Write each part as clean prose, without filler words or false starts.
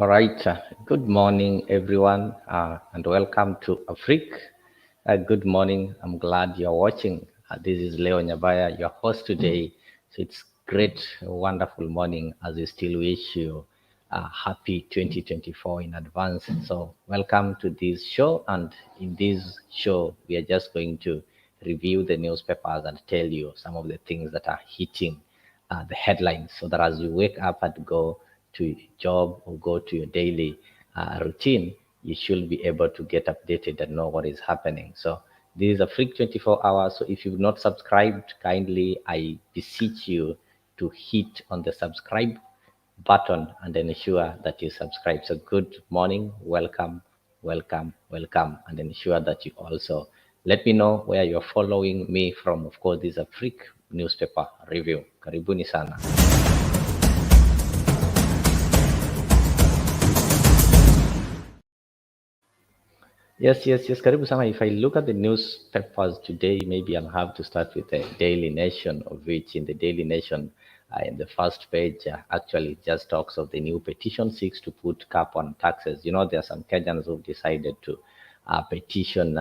All right. Good morning, everyone, and welcome to Afriq. Good morning. I'm glad you're watching. This is Leo Nyabaya, your host today. So it's great, wonderful morning as we still wish you a happy 2024 in advance. So welcome to this show. And in this show, we are just going to review the newspapers and tell you some of the things that are hitting the headlines so that as you wake up and go to your job or go to your daily routine, you should be able to get updated and know what is happening. So this is a free 24 hours. So if you've not subscribed, kindly, I beseech you to hit on the subscribe button and ensure that you subscribe. So good morning, welcome, welcome, welcome, and ensure that you also let me know where you're following me from. Of course, this is a Afriq newspaper review. Karibuni sana. Yes. Karibu sana. If I look at the newspapers today, maybe I'll have to start with the Daily Nation, of which in the Daily Nation, in the first page, actually just talks of the new petition seeks to put cap on taxes. You know, there are some Kenyans who've decided to petition.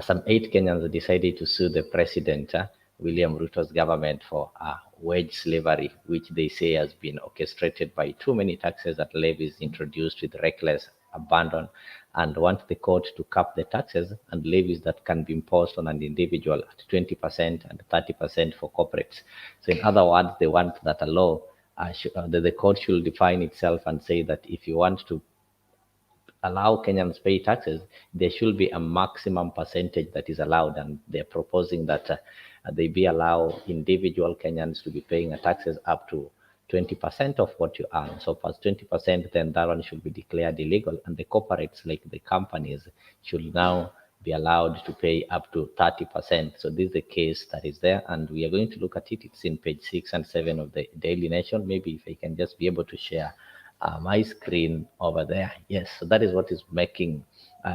Some 8 Kenyans decided to sue the president, William Ruto's government, for wage slavery, which they say has been orchestrated by too many taxes and levies introduced with reckless abandon, and want the court to cap the taxes and levies that can be imposed on an individual at 20% and 30% for corporates. So, in other words, they want that a law, the court should define itself and say that if you want to allow Kenyans pay taxes, there should be a maximum percentage that is allowed, and they're proposing that they be allow individual Kenyans to be paying taxes up to 20% of what you earn. So past 20%, then that one should be declared illegal, and the corporates, like the companies, should now be allowed to pay up to 30%. So this is the case that is there, and we are going to look at it. It's in page 6 and 7 of the Daily Nation. Maybe if I can just be able to share my screen over there. Yes, so that is what is making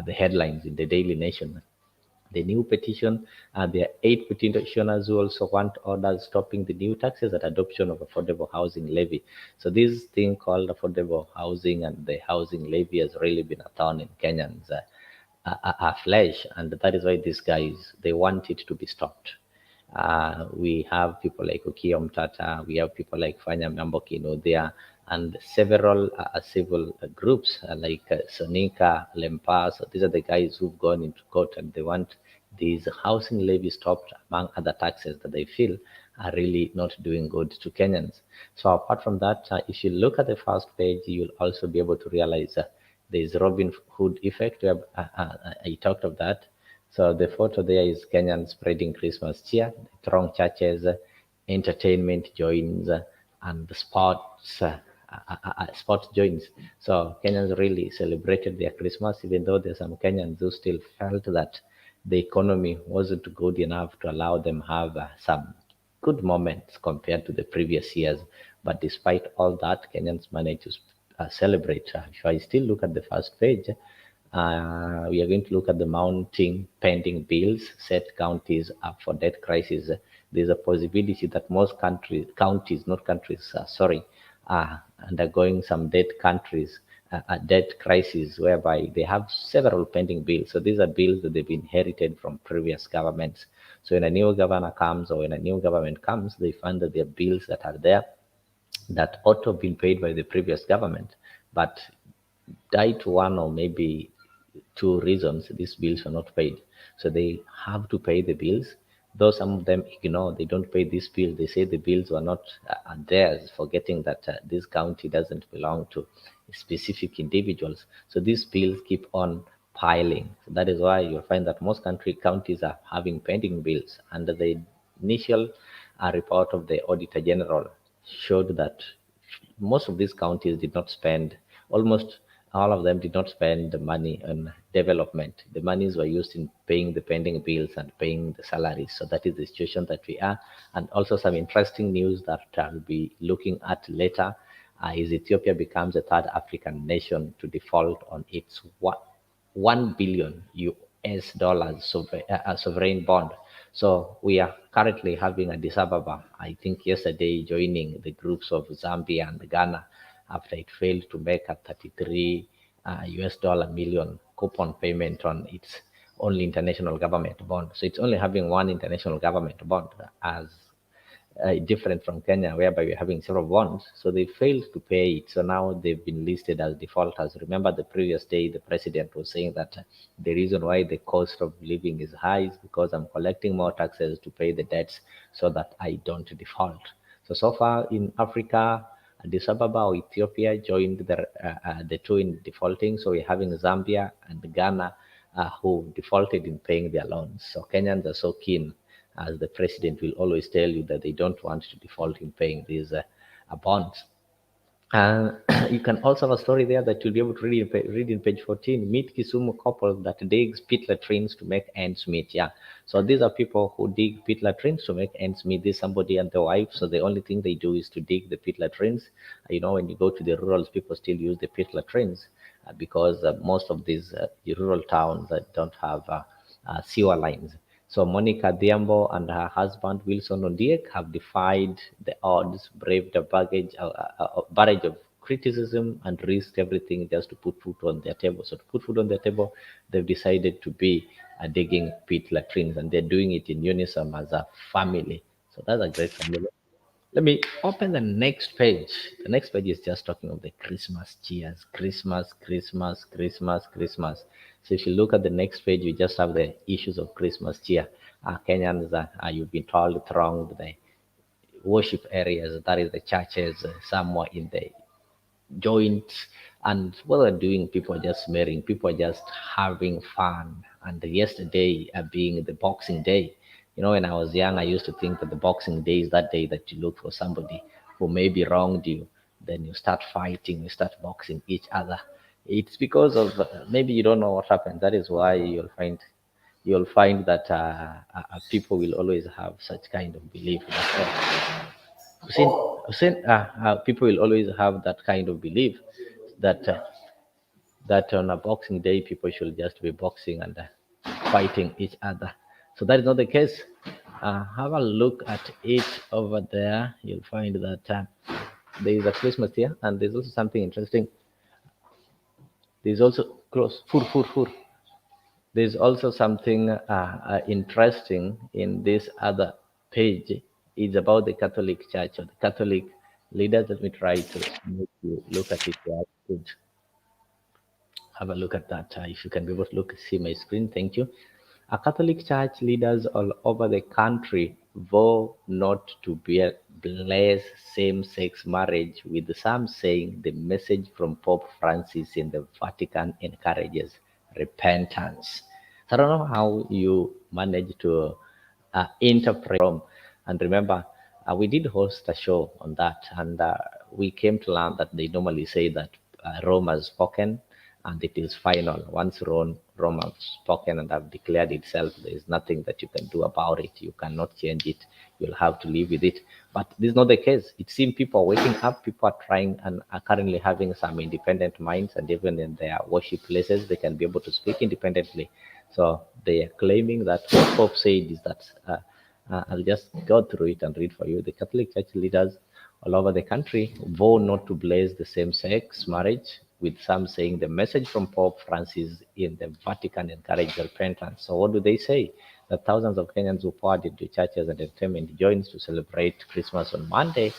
the headlines in the Daily Nation. The new petition, there are 8 petitioners who also want orders stopping the new taxes and adoption of affordable housing levy. So this thing called affordable housing and the housing levy has really been a thorn in Kenyans' flesh, and that is why these guys, they want it to be stopped. We have people like Okiya Mtata, we have people like Fanya Mambokino there, and several civil groups like Sonika, Lempa. So these are the guys who've gone into court and they want these housing levies stopped, among other taxes that they feel are really not doing good to Kenyans. So apart from that, if you look at the first page, you'll also be able to realize there is Robin Hood effect. I talked of that. So the photo there is Kenyans spreading Christmas cheer, throng churches, entertainment joins, and the sports joins. So Kenyans really celebrated their Christmas, even though there's some Kenyans who still felt that the economy wasn't good enough to allow them have some good moments compared to the previous years. But despite all that, Kenyans managed to celebrate. If I still look at the first page, we are going to look at the mounting pending bills set counties up for debt crisis. There's a possibility that most counties, not countries, are undergoing some debt crisis whereby they have several pending bills. So these are bills that they've inherited from previous governments. So when a new governor comes or when a new government comes, they find that there are bills that are there that ought to have been paid by the previous government, but due to one or maybe 2 reasons, these bills are not paid. So they have to pay the bills. Though some of them ignore, they don't pay this bill. They say the bills were not theirs, forgetting that this county doesn't belong to specific individuals. So these bills keep on piling. So that is why you'll find that most counties are having pending bills. And the initial report of the Auditor General showed that most of these counties did not spend, almost all of them did not spend the money on development. The monies were used in paying the pending bills and paying the salaries. So that is the situation that we are. And also some interesting news that I'll be looking at later is Ethiopia becomes the third African nation to default on its 1 billion US dollars sovereign bond. So we are currently having Addis Ababa, I think yesterday, joining the groups of Zambia and Ghana after it failed to make a 33 US dollar million coupon payment on its only international government bond. So it's only having one international government bond as different from Kenya, whereby we're having several bonds. So they failed to pay it. So now they've been listed as defaulters. Remember, the previous day, the president was saying that the reason why the cost of living is high is because I'm collecting more taxes to pay the debts so that I don't default. So far in Africa, Addis Ababa or Ethiopia joined the two in defaulting. So we're having Zambia and Ghana who defaulted in paying their loans. So Kenyans are so keen, as the president will always tell you, that they don't want to default in paying these bonds. And you can also have a story there that you'll be able to read in page 14. Meet Kisumu couple that digs pit latrines to make ends meet. Yeah. So these are people who dig pit latrines to make ends meet. This somebody and their wife. So the only thing they do is to dig the pit latrines. When you go to the rurals, people still use the pit latrines because most of these rural towns don't have sewer lines. So Monica Diambo and her husband Wilson Ondiek have defied the odds, braved a barrage of criticism, and risked everything just to put food on their table. So to put food on their table, they've decided to be digging pit latrines, and they're doing it in unison as a family. So that's a great family. Let me open the next page. The next page is just talking of the Christmas cheers. Christmas, Christmas, Christmas, Christmas. So if you look at the next page, we just have the issues of Christmas cheer. Kenyans, you've been told, thronged the worship areas, that is the churches, somewhere in the joints, and what they're doing, people are just marrying, people are just having fun. And yesterday being the Boxing Day, when I was young, I used to think that the Boxing Day is that day that you look for somebody who maybe wronged you, then you start fighting, you start boxing each other. It's because of maybe you don't know what happened. That is why you'll find that people will always have such kind of belief people will always have that kind of belief that on a Boxing Day people should just be boxing and fighting each other. So that is not the case. Have a look at it over there. You'll find that there is a Christmas here, and there's also something interesting. There's also close. Fur. There's also something interesting in this other page. It's about the Catholic Church or the Catholic leaders. Let me try to make you look at it. Good. Have a look at that. If you can be able to see my screen, thank you. Catholic Church leaders all over the country vow not to bless same-sex marriage, with some saying the message from Pope Francis in the Vatican encourages repentance. So I don't know how you manage to interpret Rome. And remember, we did host a show on that, and we came to learn that they normally say that Rome has spoken and it is final. Once Rome has spoken and have declared itself, there is nothing that you can do about it. You cannot change it. You'll have to live with it. But this is not the case. It seems people are waking up, people are trying and are currently having some independent minds, and even in their worship places, they can be able to speak independently. So they are claiming that what Pope said is that I'll just go through it and read for you. The Catholic Church leaders all over the country vow not to bless the same-sex marriage, with some saying the message from Pope Francis in the Vatican encouraged repentance. So what do they say? That thousands of Kenyans who poured into churches and entertainment joins to celebrate Christmas on Monday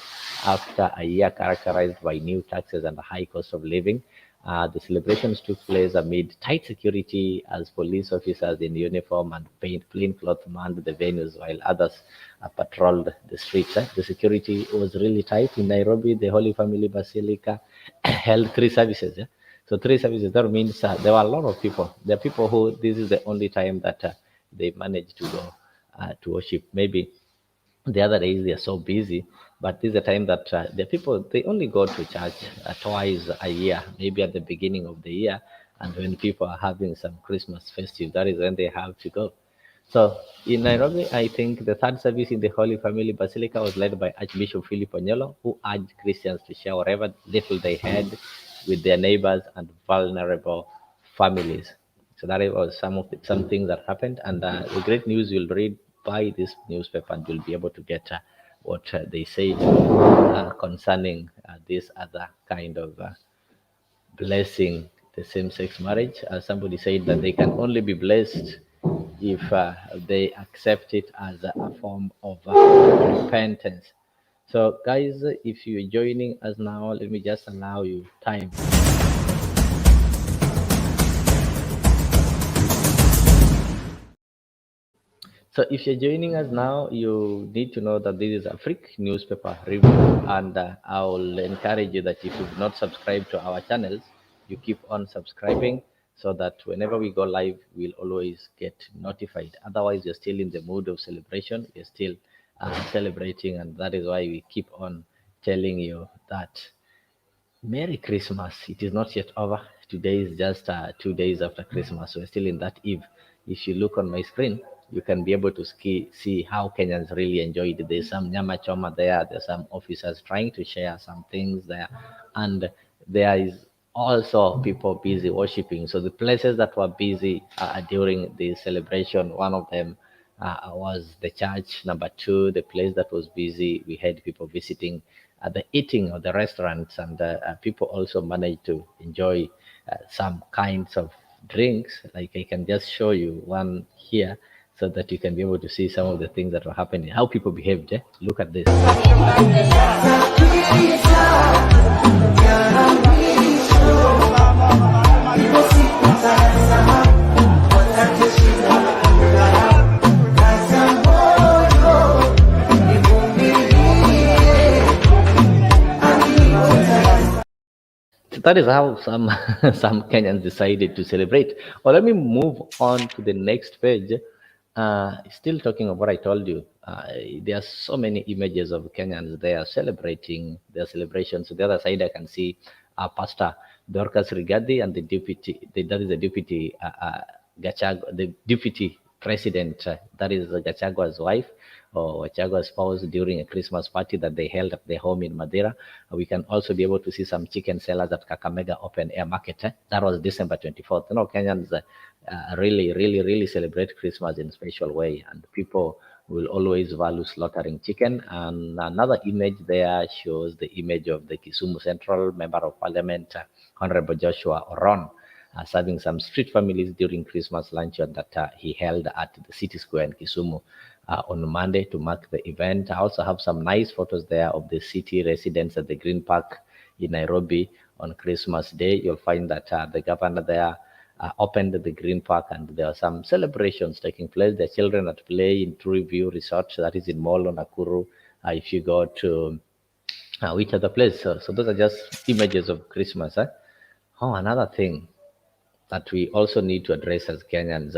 after a year characterized by new taxes and a high cost of living. The celebrations took place amid tight security as police officers in uniform and plainclothes manned the venues while others patrolled the streets. The security was really tight in Nairobi. The Holy Family Basilica held three services. So three services, that means there were a lot of people. There are people who this is the only time that they manage to go to worship. Maybe the other days they are so busy, but this is the time that the people they only go to church twice a year, maybe at the beginning of the year, and when people are having some Christmas festive, that is when they have to go. So in Nairobi, I think the third service in the Holy Family Basilica was led by Archbishop Philip Onyolo, who urged Christians to share whatever little they had with their neighbors and vulnerable families. So that was some things that happened, and the great news you'll read, buy this newspaper, and you'll be able to get what they said concerning this other kind of blessing, the same-sex marriage. Somebody said that they can only be blessed if they accept it as a form of repentance. So, guys, if you're joining us now, let me just allow you time. So if you're joining us now, you need to know that this is Afriq newspaper review, and I will encourage you that if you've not subscribed to our channels, you keep on subscribing so that whenever we go live, we'll always get notified. Otherwise, you're still in the mood of celebration. You're still celebrating, and that is why we keep on telling you that Merry Christmas. It is not yet over. Today is just 2 days after Christmas. We're still in that eve. If you look on my screen, you can be able to see how Kenyans really enjoyed. There's some nyama choma there. There's some officers trying to share some things there. And there is also people busy worshiping. So the places that were busy during the celebration, one of them was the church. Number two, the place that was busy, we had people visiting the eating or the restaurants, and people also managed to enjoy some kinds of drinks. Like I can just show you one here so that you can be able to see some of the things that were happening, how people behaved. Look at this. So that is how some some Kenyans decided to celebrate. Well, let me move on to the next page. Still talking of what I told you. There are so many images of Kenyans. They are celebrating their celebrations. So the other side, I can see Pastor Dorcas Rigadi and the deputy. That is the deputy the deputy president. That is Gachagua's wife or Gachagua's spouse during a Christmas party that they held at their home in Madeira. We can also be able to see some chicken sellers at Kakamega Open Air Market. That was December 24th. You know, Kenyans really celebrate Christmas in a special way, and people will always value slaughtering chicken. And another image there shows the image of the Kisumu Central Member of Parliament, Honorable Joshua Oron, serving some street families during Christmas luncheon that he held at the City Square in Kisumu on Monday to mark the event. I also have some nice photos there of the city residents at the Green Park in Nairobi on Christmas Day. You'll find that the governor there opened the Green Park, and there are some celebrations taking place. The children at play in True View Resort, that is in Molo, Nakuru. If you go to which other place? So those are just images of Christmas. Oh, another thing that we also need to address as Kenyans.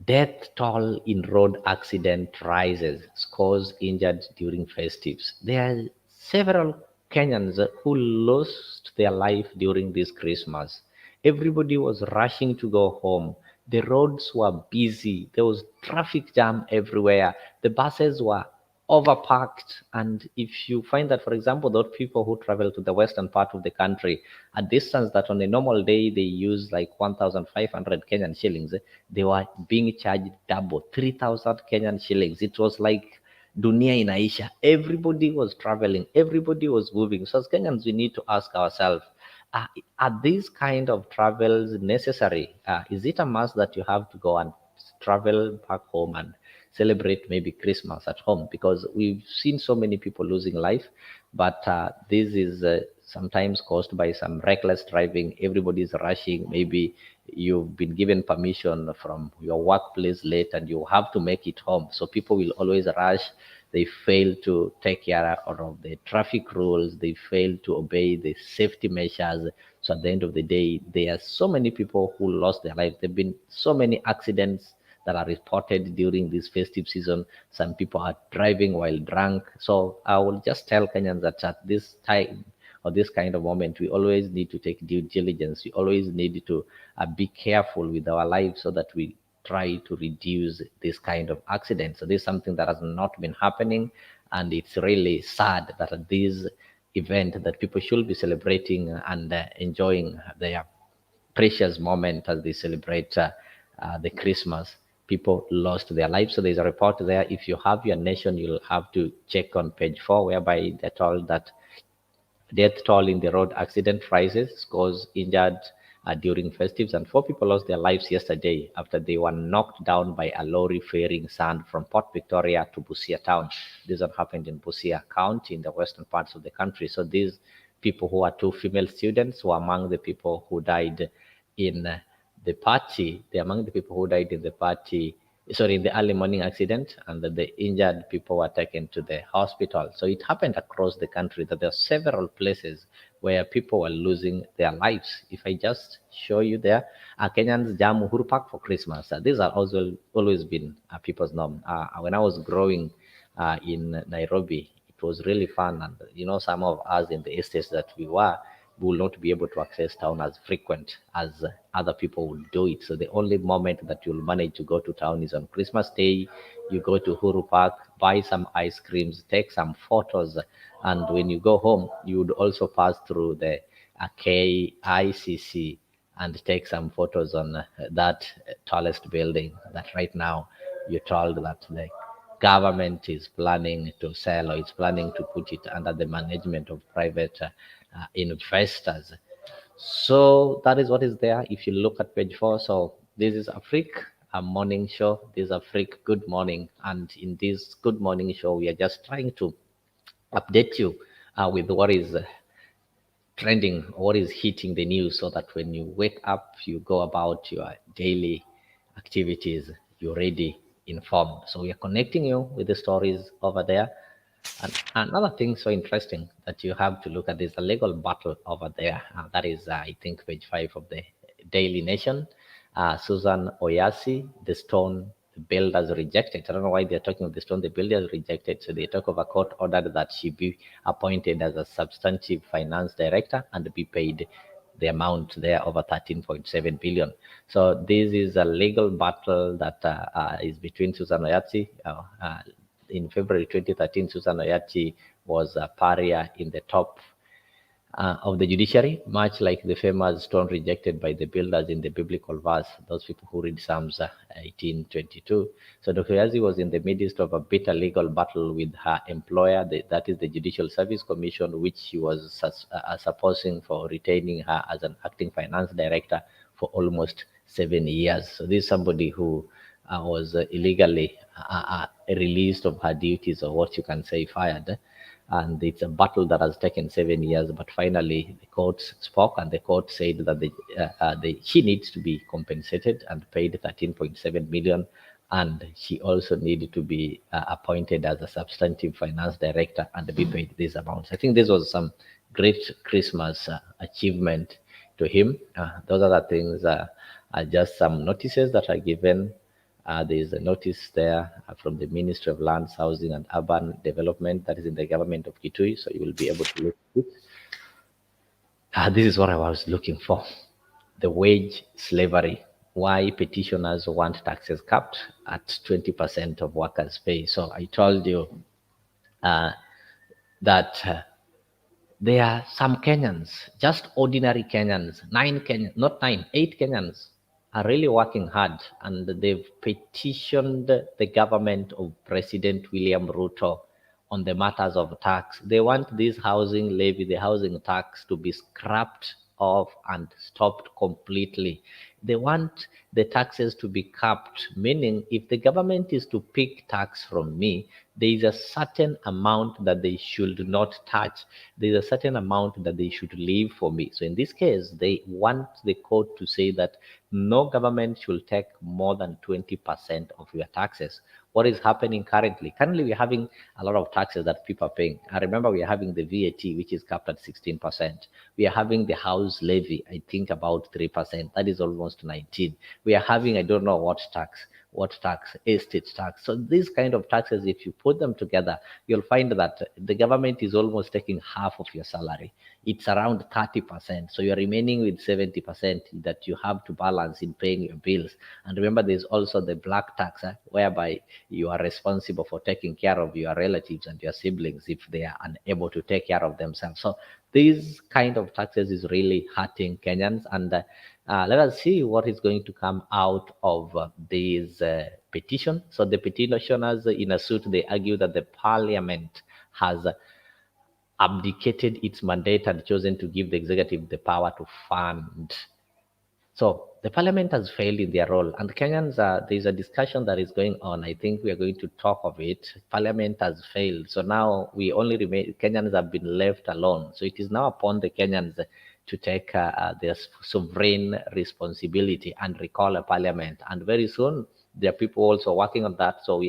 Death toll in road accident rises, scores injured during festives. There are several Kenyans who lost their life during this Christmas. Everybody was rushing to go home. The roads were busy. There was traffic jam everywhere. The buses were overpacked. And if you find that, for example, those people who travel to the western part of the country, a distance that on a normal day they use like 1,500 Kenyan shillings, they were being charged double, 3,000 Kenyan shillings. It was like dunia inaisha. Everybody was traveling, everybody was moving. So as Kenyans, we need to ask ourselves, are these kind of travels necessary? Is it a must that you have to go and travel back home and celebrate maybe Christmas at home? Because we've seen so many people losing life, but this is sometimes caused by some reckless driving. Everybody's rushing. Maybe you've been given permission from your workplace late and you have to make it home. So people will always rush. They fail to take care of the traffic rules. They fail to obey the safety measures. So at the end of the day, there are so many people who lost their life. There have been so many accidents that are reported during this festive season. Some people are driving while drunk. So I will just tell Kenyans that at this time or this kind of moment, we always need to take due diligence. We always need to be careful with our lives so that we try to reduce this kind of accidents. So this is something that has not been happening, and it's really sad that at this event that people should be celebrating and enjoying their precious moment as they celebrate the Christmas. people lost their lives. So there's a report there. If you have your nation, you'll have to check on page 4, whereby they're told that death toll in the road accident rises, scores injured during festives, and 4 people lost their lives yesterday after they were knocked down by a lorry ferrying sand from Port Victoria to Busia town. This one happened in Busia County in the western parts of the country. So these people, who are 2 female students, were among the people who died in the party. They're among the people who died in the party, sorry, in the early morning accident, and the injured people were taken to the hospital. So it happened across the country, that there are several places where people were losing their lives. If I just show you there, Kenyans jam Uhuru Park for Christmas. These are also always been people's norm. When I was growing in Nairobi, it was really fun, and some of us in the estates that we will not be able to access town as frequent as other people will do it. So the only moment that you'll manage to go to town is on Christmas Day. You go to Huru Park, buy some ice creams, take some photos, and when you go home, you would also pass through the KICC and take some photos on that tallest building that right now you're told that the government is planning to sell, or is planning to put it under the management of private investors. So that is what is there. If you look at page 4, so this is Afriq, a morning show. This is Afriq Good Morning, and in this Good Morning show, we are just trying to update you with what is trending, what is hitting the news, so that when you wake up, you go about your daily activities, you're already informed. So we are connecting you with the stories over there. And another thing so interesting that you have to look at is the legal battle over there. That is, I think, page 5 of the Daily Nation. Susan Oyasi, the stone the builders rejected. I don't know why they're talking of the stone the builders rejected. So they talk of a court order that she be appointed as a substantive finance director and be paid the amount there over 13.7 billion. So this is a legal battle that is between Susan Oyasi. In February 2013, Susan Oyati was a pariah in the top of the judiciary, much like the famous stone rejected by the builders in the biblical verse, those people who read Psalms 18:22. So Dr. Yazi was in the midst of a bitter legal battle with her employer, that is the Judicial Service Commission, which she was supposing for retaining her as an acting finance director for almost 7 years. So this is somebody who was illegally released of her duties, or what you can say, fired. And it's a battle that has taken 7 years, but finally the courts spoke, and the court said that she needs to be compensated and paid 13.7 million, and she also needed to be appointed as a substantive finance director and be paid these amounts. I think this was some great Christmas achievement to him. Those are the things, are just some notices that are given. There is a notice there from the Ministry of Lands, Housing and Urban Development, that is in the government of Kitui, so you will be able to look at it. This is what I was looking for. The wage slavery. Why petitioners want taxes capped at 20% of workers' pay. So I told you that there are some Kenyans, just ordinary Kenyans, 8 Kenyans are really working hard, and they've petitioned the government of President William Ruto on the matters of tax. They want this housing levy, the housing tax, to be scrapped off and stopped completely. They want the taxes to be capped, meaning if the government is to pick tax from me, there is a certain amount that they should not touch. There is a certain amount that they should leave for me. So in this case, they want the court to say that no government should take more than 20% of your taxes. What is happening currently? Currently, we're having a lot of taxes that people are paying. I remember we are having the VAT, which is capped at 16%. We are having the house levy, I think about 3%. That is almost 19. We are having, I don't know what tax, estate tax. So these kind of taxes, if you put them together, you'll find that the government is almost taking half of your salary. It's around 30%. So you're remaining with 70% that you have to balance in paying your bills. And remember, there's also the black tax, whereby you are responsible for taking care of your relatives and your siblings if they are unable to take care of themselves. So these kind of taxes is really hurting Kenyans, and Let us see what is going to come out of this petition. So the petitioners in a suit, they argue that the parliament has abdicated its mandate and chosen to give the executive the power to fund. So the parliament has failed in their role, and Kenyans, there is a discussion that is going on. I think we are going to talk of it. Parliament has failed, so now we only remain. Kenyans have been left alone. So it is now upon the Kenyans to take their sovereign responsibility and recall a parliament. And very soon, there are people also working on that. So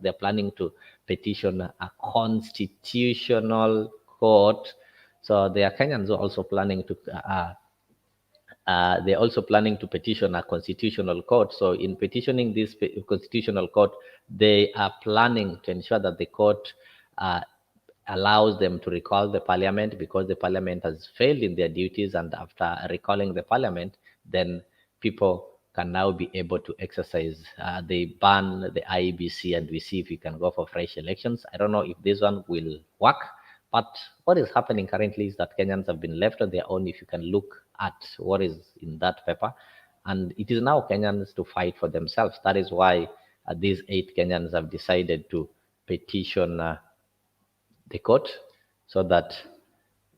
they're planning to petition a constitutional court. So there are Kenyans also planning to. They're also planning to petition a constitutional court. So, in petitioning this constitutional court, they are planning to ensure that the court uh, allows them to recall the parliament, because the parliament has failed in their duties. And after recalling the parliament, then people can now be able to exercise. They ban the IEBC, and we see if we can go for fresh elections. I don't know if this one will work, but what is happening currently is that Kenyans have been left on their own. If you can look at what is in that paper, and it is now Kenyans to fight for themselves. That is why these 8 Kenyans have decided to petition the court so that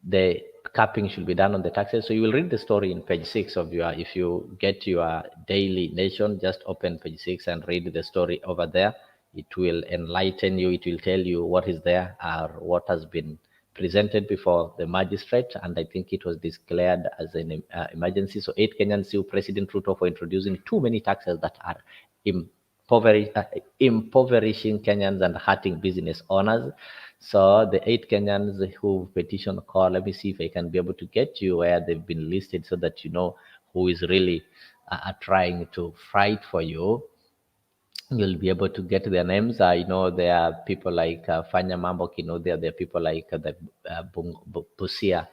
the capping should be done on the taxes. So you will read the story in page 6 of your, if you get your Daily Nation, just open page 6 and read the story over there. It will enlighten you. It will tell you what is there or what has been presented before the magistrate. And I think it was declared as an emergency. So 8 Kenyans sue President Ruto for introducing too many taxes that are impoverishing Kenyans and hurting business owners. So the 8 Kenyans who petition call, let me see if I can be able to get you where they've been listed so that you know who is really trying to fight for you. You'll be able to get their names. I know there are people like Fanya Mambo Kino, there are people like the Busia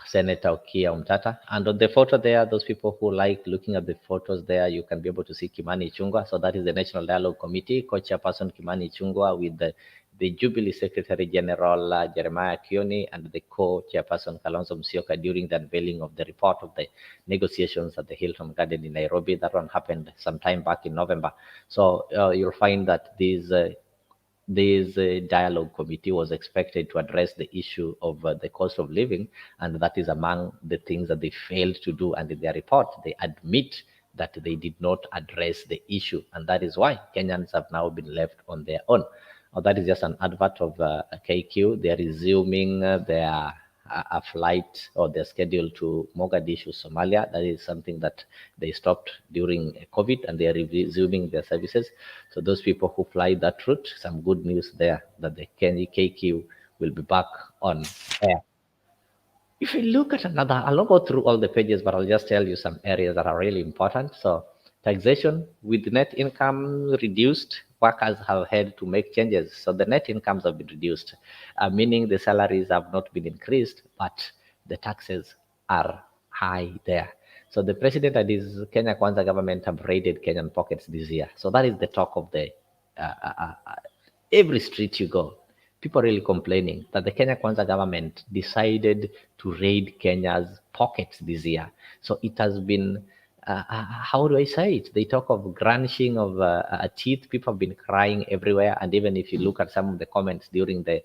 Senator Okia Umtata. And on the photo there, those people who like looking at the photos there, you can be able to see Kimani Chungwa. So that is the National Dialogue Committee, co-chairperson Kimani Chungwa, with the Jubilee Secretary General Jeremiah Kioni, and the co-chairperson Kalonzo Musyoka during the unveiling of the report of the negotiations at the Hilton Garden in Nairobi. That one happened sometime back in November. So you'll find that this dialogue committee was expected to address the issue of the cost of living, and that is among the things that they failed to do. And in their report, they admit that they did not address the issue, and that is why Kenyans have now been left on their own. That is just an advert of KQ. They are resuming their a flight, or their schedule to Mogadishu, Somalia. That is something that they stopped during COVID, and they are resuming their services. So those people who fly that route, some good news there that the KQ will be back on air. If you look at another, I'll not go through all the pages, but I'll just tell you some areas that are really important. So taxation with net income reduced, workers have had to make changes. So the net incomes have been reduced, meaning the salaries have not been increased, but the taxes are high there. So the president and his Kenya Kwanza government have raided Kenyan pockets this year. So that is the talk of the every street you go. People are really complaining that the Kenya Kwanza government decided to raid Kenya's pockets this year. So it has been, how do I say it? They talk of grinding of teeth. People have been crying everywhere. And even if you look at some of the comments during the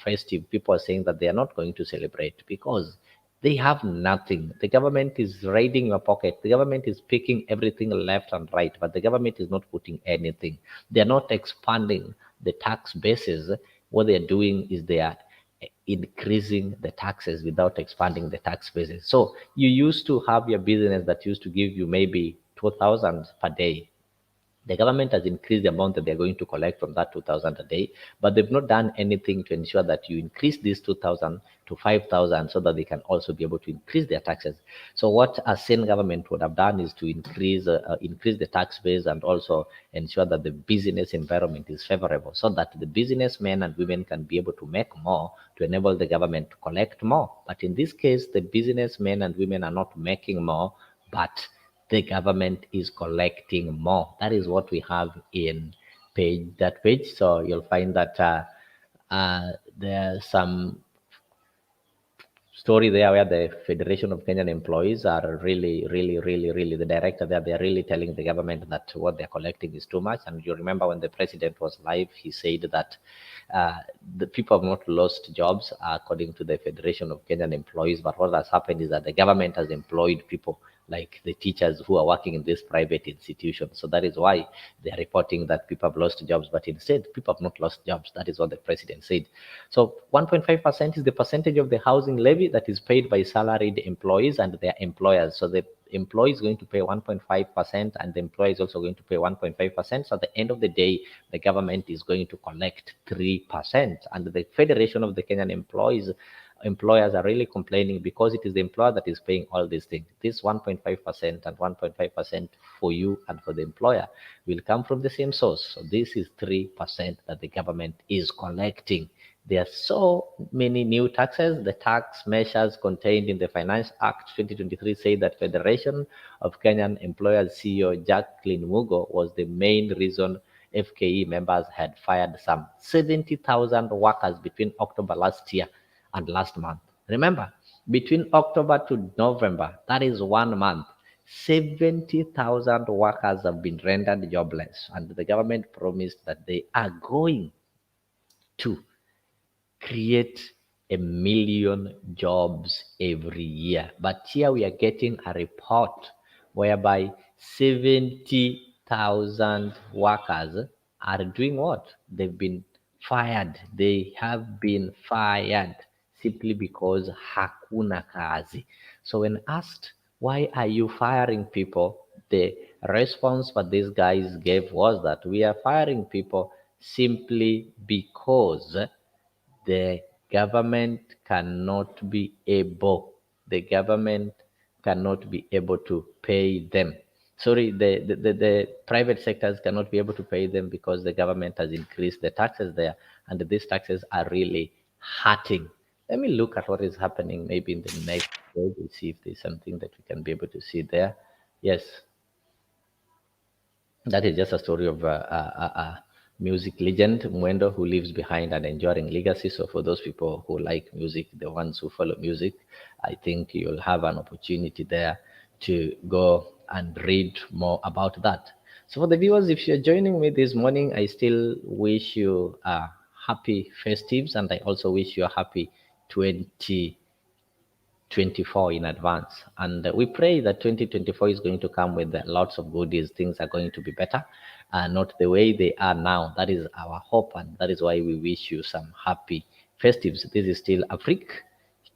festive, people are saying that they are not going to celebrate because they have nothing. The government is raiding your pocket. The government is picking everything left and right, but the government is not putting anything. They are not expanding the tax bases. What they are doing is they are increasing the taxes without expanding the tax bases. So you used to have your business that used to give you maybe 2,000 per day. The government has increased the amount that they're going to collect from that 2,000 a day, but they've not done anything to ensure that you increase this 2,000 to 5,000 so that they can also be able to increase their taxes. So what a sane government would have done is to increase the tax base and also ensure that the business environment is favorable so that the businessmen and women can be able to make more to enable the government to collect more. But in this case, the businessmen and women are not making more, but the government is collecting more. That is what we have in that page. So you'll find that there are some story there where the Federation of Kenyan Employees are really, the director there, they're really telling the government that what they're collecting is too much. And you remember when the president was live, he said that the people have not lost jobs according to the Federation of Kenyan Employees, but what has happened is that the government has employed people like the teachers who are working in this private institution. So that is why they are reporting that people have lost jobs, but instead people have not lost jobs. That is what the president said. So 1.5% is the percentage of the housing levy that is paid by salaried employees and their employers. So the employee is going to pay 1.5% and the employer is also going to pay 1.5%. So at the end of the day, the government is going to collect 3%. And the Federation of the Kenyan employers are really complaining because it is the employer that is paying all these things. This 1.5% and 1.5% for you and for the employer will come from the same source. So this is 3% that the government is collecting. There are so many new taxes. The tax measures contained in the Finance Act 2023 say that Federation of Kenyan Employers CEO Jacqueline Mugo was the main reason FKE members had fired some 70,000 workers between October last year and last month. Remember, between October to November, that is 1 month, 70,000 workers have been rendered jobless. And the government promised that they are going to create 1 million jobs every year. But here we are getting a report whereby 70,000 workers are doing what? They've been fired. They have been fired simply because hakuna kazi. So when asked, why are you firing people? The response that these guys gave was that we are firing people simply because the government cannot be able to pay them. Sorry, the private sectors cannot be able to pay them because the government has increased the taxes there, and these taxes are really hurting. Let me look at what is happening maybe in the next page and see if there's something that we can be able to see there. Yes, that is just a story of a music legend, Mwendo, who lives behind an enduring legacy. So for those people who like music, the ones who follow music, I think you'll have an opportunity there to go and read more about that. So for the viewers, if you're joining me this morning, I still wish you a happy festives, and I also wish you a happy 2024 in advance. And we pray that 2024 is going to come with lots of goodies. Things are going to be better, not the way they are now. That is our hope, and that is why we wish you some happy festives. This is still Afriq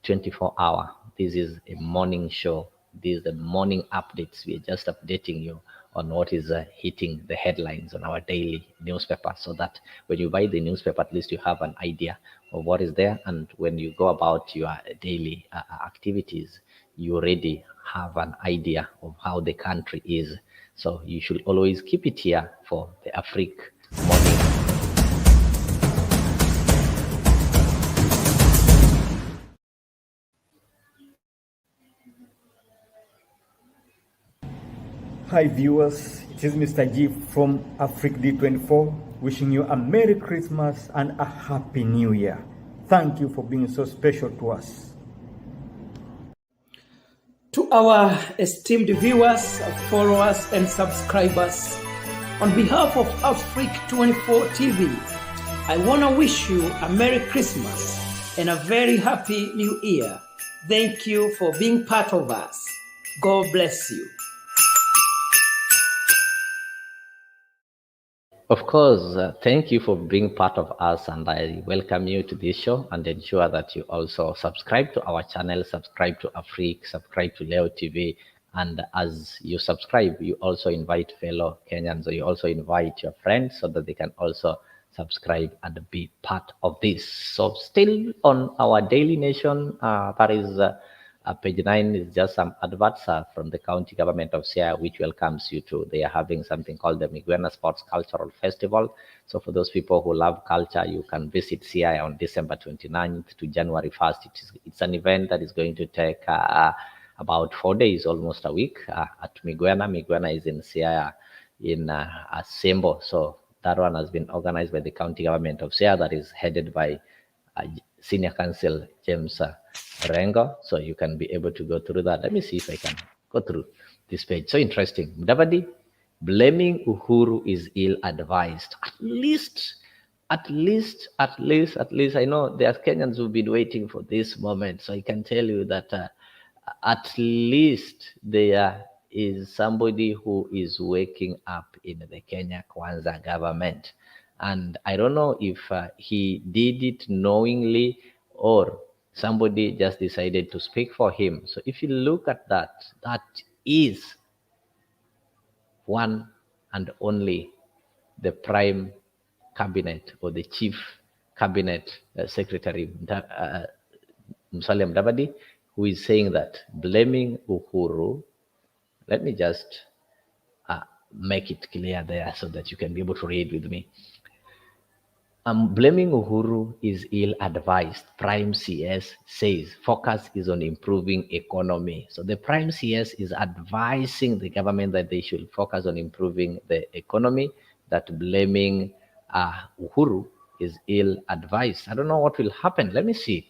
24-hour. This is a morning show. This is the morning updates. We are just updating you on what is hitting the headlines on our daily newspaper, so that when you buy the newspaper, at least you have an idea of what is there. And when you go about your daily activities, you already have an idea of how the country is. So you should always keep it here for the Afriq morning. Hi viewers, it is Mr. G from Afriq D24 wishing you a Merry Christmas and a Happy New Year. Thank you for being so special to us. To our esteemed viewers, followers and subscribers, on behalf of Afriq 24 TV, I want to wish you a Merry Christmas and a very Happy New Year. Thank you for being part of us. God bless you. Of course, thank you for being part of us, and I welcome you to this show, and ensure that you also subscribe to our channel, subscribe to Afriq, subscribe to Leo TV, and as you subscribe, you also invite fellow Kenyans, or you also invite your friends so that they can also subscribe and be part of this. So still on our Daily Nation, that is page 9 is just some adverts from the county government of Siaya, which welcomes you to. They are having something called the Migwena Sports Cultural Festival. So for those people who love culture, you can visit Siaya on December 29th to January 1st. It's an event that is going to take about 4 days, almost a week, at Migwena. Migwena is in Siaya, in Sembo. So that one has been organized by the county government of Siaya, that is headed by Senior Counsel James Rengo. So you can be able to go through that. Let me see if I can go through this page. So interesting. Mudavadi, blaming Uhuru is ill-advised. At least, I know there are Kenyans who've been waiting for this moment. So I can tell you that at least there is somebody who is waking up in the Kenya Kwanza government. And I don't know if he did it knowingly or somebody just decided to speak for him. So if you look at that, that is one and only the prime cabinet or the chief cabinet secretary, Musalia Mudavadi, who is saying that blaming Uhuru. Let me just make it clear there so that you can be able to read with me. Blaming Uhuru is ill-advised. Prime CS says focus is on improving economy. So the Prime CS is advising the government that they should focus on improving the economy, that blaming Uhuru is ill-advised. I don't know what will happen. Let me see.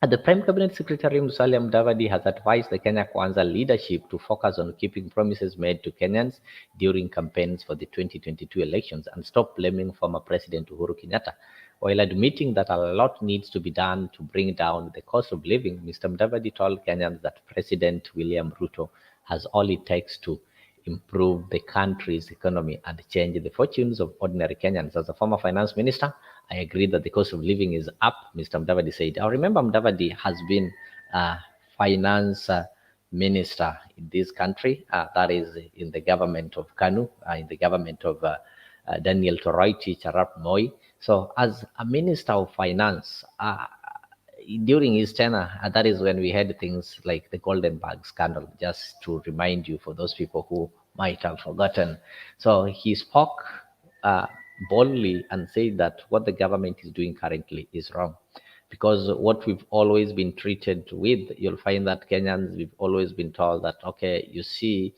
The Prime Cabinet Secretary Musalia Mudavadi has advised the Kenya Kwanza leadership to focus on keeping promises made to Kenyans during campaigns for the 2022 elections and stop blaming former President Uhuru Kenyatta. While admitting that a lot needs to be done to bring down the cost of living, Mr. Mudavadi told Kenyans that President William Ruto has all it takes to improve the country's economy and change the fortunes of ordinary Kenyans. As a former finance minister, I agree that the cost of living is up, Mr. Mudavadi said. I remember Mudavadi has been a finance minister in this country, that is in the government of KANU, in the government of Daniel Toroitich Arap Moi. So as a minister of finance, during his tenure, that is when we had things like the Golden Bag scandal, just to remind you for those people who might have forgotten. So he spoke boldly and said that what the government is doing currently is wrong. Because what we've always been treated with, you'll find that Kenyans, we've always been told that, okay, you see,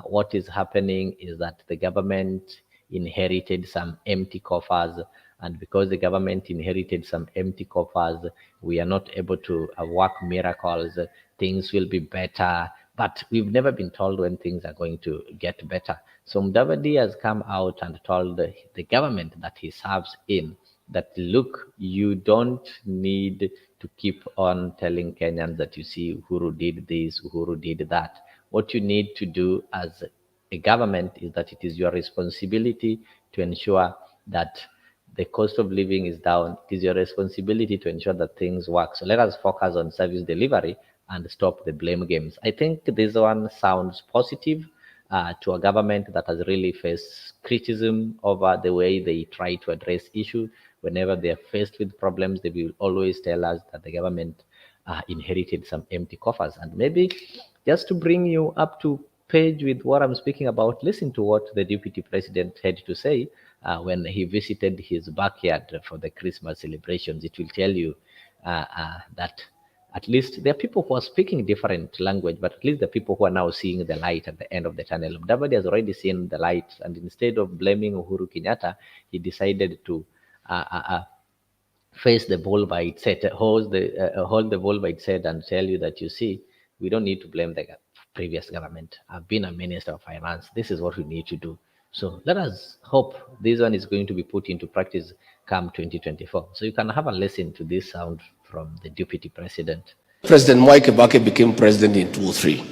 what is happening is that the government inherited some empty coffers, and because the government inherited some empty coffers, we are not able to work miracles. Things will be better, but we've never been told when things are going to get better. So Mudavadi has come out and told the government that he serves in that, look, you don't need to keep on telling Kenyans that, you see, Uhuru did this, Uhuru did that. What you need to do as a government is that it is your responsibility to ensure that the cost of living is down. It is your responsibility to ensure that things work. So let us focus on service delivery and stop the blame games. I think this one sounds positive to a government that has really faced criticism over the way they try to address issues. Whenever they are faced with problems, they will always tell us that the government inherited some empty coffers. And maybe just to bring you up to page with what I'm speaking about, listen to what the Deputy President had to say when he visited his backyard for the Christmas celebrations. It will tell you that at least there are people who are speaking different language, but at least the people who are now seeing the light at the end of the tunnel. Mudavadi has already seen the light, and instead of blaming Uhuru Kenyatta, he decided to face the bull by its head, hold the bull by its head, and tell you that, you see, we don't need to blame the previous government. I've been a minister of finance. This is what we need to do. So let us hope this one is going to be put into practice come 2024. So you can have a listen to this sound from the Deputy President. President Mwai Kibaki became president in 2003.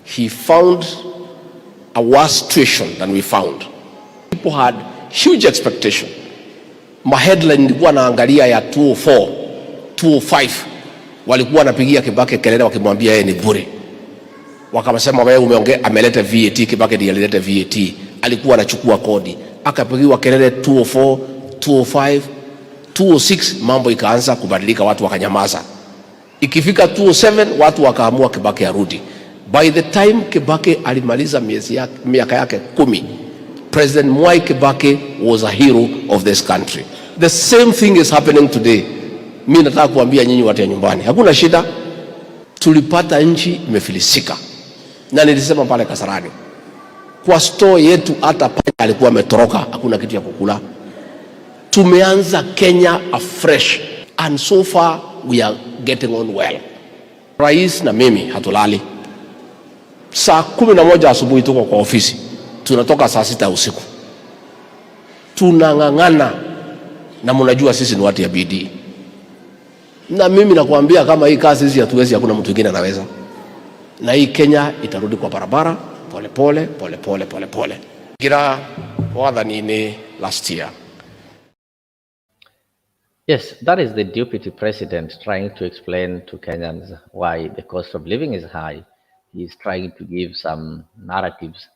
He found a worse situation than we found. People had huge expectation. My headline nilikuwa naangalia ya 2004, 2005 walikuwa wanapigia Kibaki kelele wakimwambia yeye ni bure. Wakasema wewe ameleta VAT, Kibaki ndiye alileta VAT, alikuwa anachukua kodi. Akapigiwa kelele 2004, 2005, 2006 mambo ikaanza kubadilika, watu wakanyamaza. Ikifika 2007 watu wakaamua Kibaki arudi. By the time Kibaki alimaliza miaka yake 10, President Mwai Kibaki was a hero of this country. The same thing is happening today. Mimi nataka kuambia nyinyi watu ya nyumbani, hakuna shida. Tulipata nchi imefilisika. Na nilisema pale Kasarani, kwa store yetu hata panya alikuwa ametoroka, hakuna kitu ya kukula. Tumeanza Kenya afresh. And so far, we are getting on well. Rais na mimi hatulali. Saa 11 asubuhi tuko kwa ofisi. Tunatoka saa 6 usiku. Tunang'ang'ana na mnajua sisi ni watu ya bidii. Na mimi nakuambia kama hii kazi hizi hatuwezi, hakuna mtu mwingine anaweza. Na hii Kenya itarudi kwa barabara pole pole pole pole pole pole. Kira wathanini last year. Yes, that is the deputy president trying to explain to Kenyans why the cost of living is high. He's trying to give some narratives.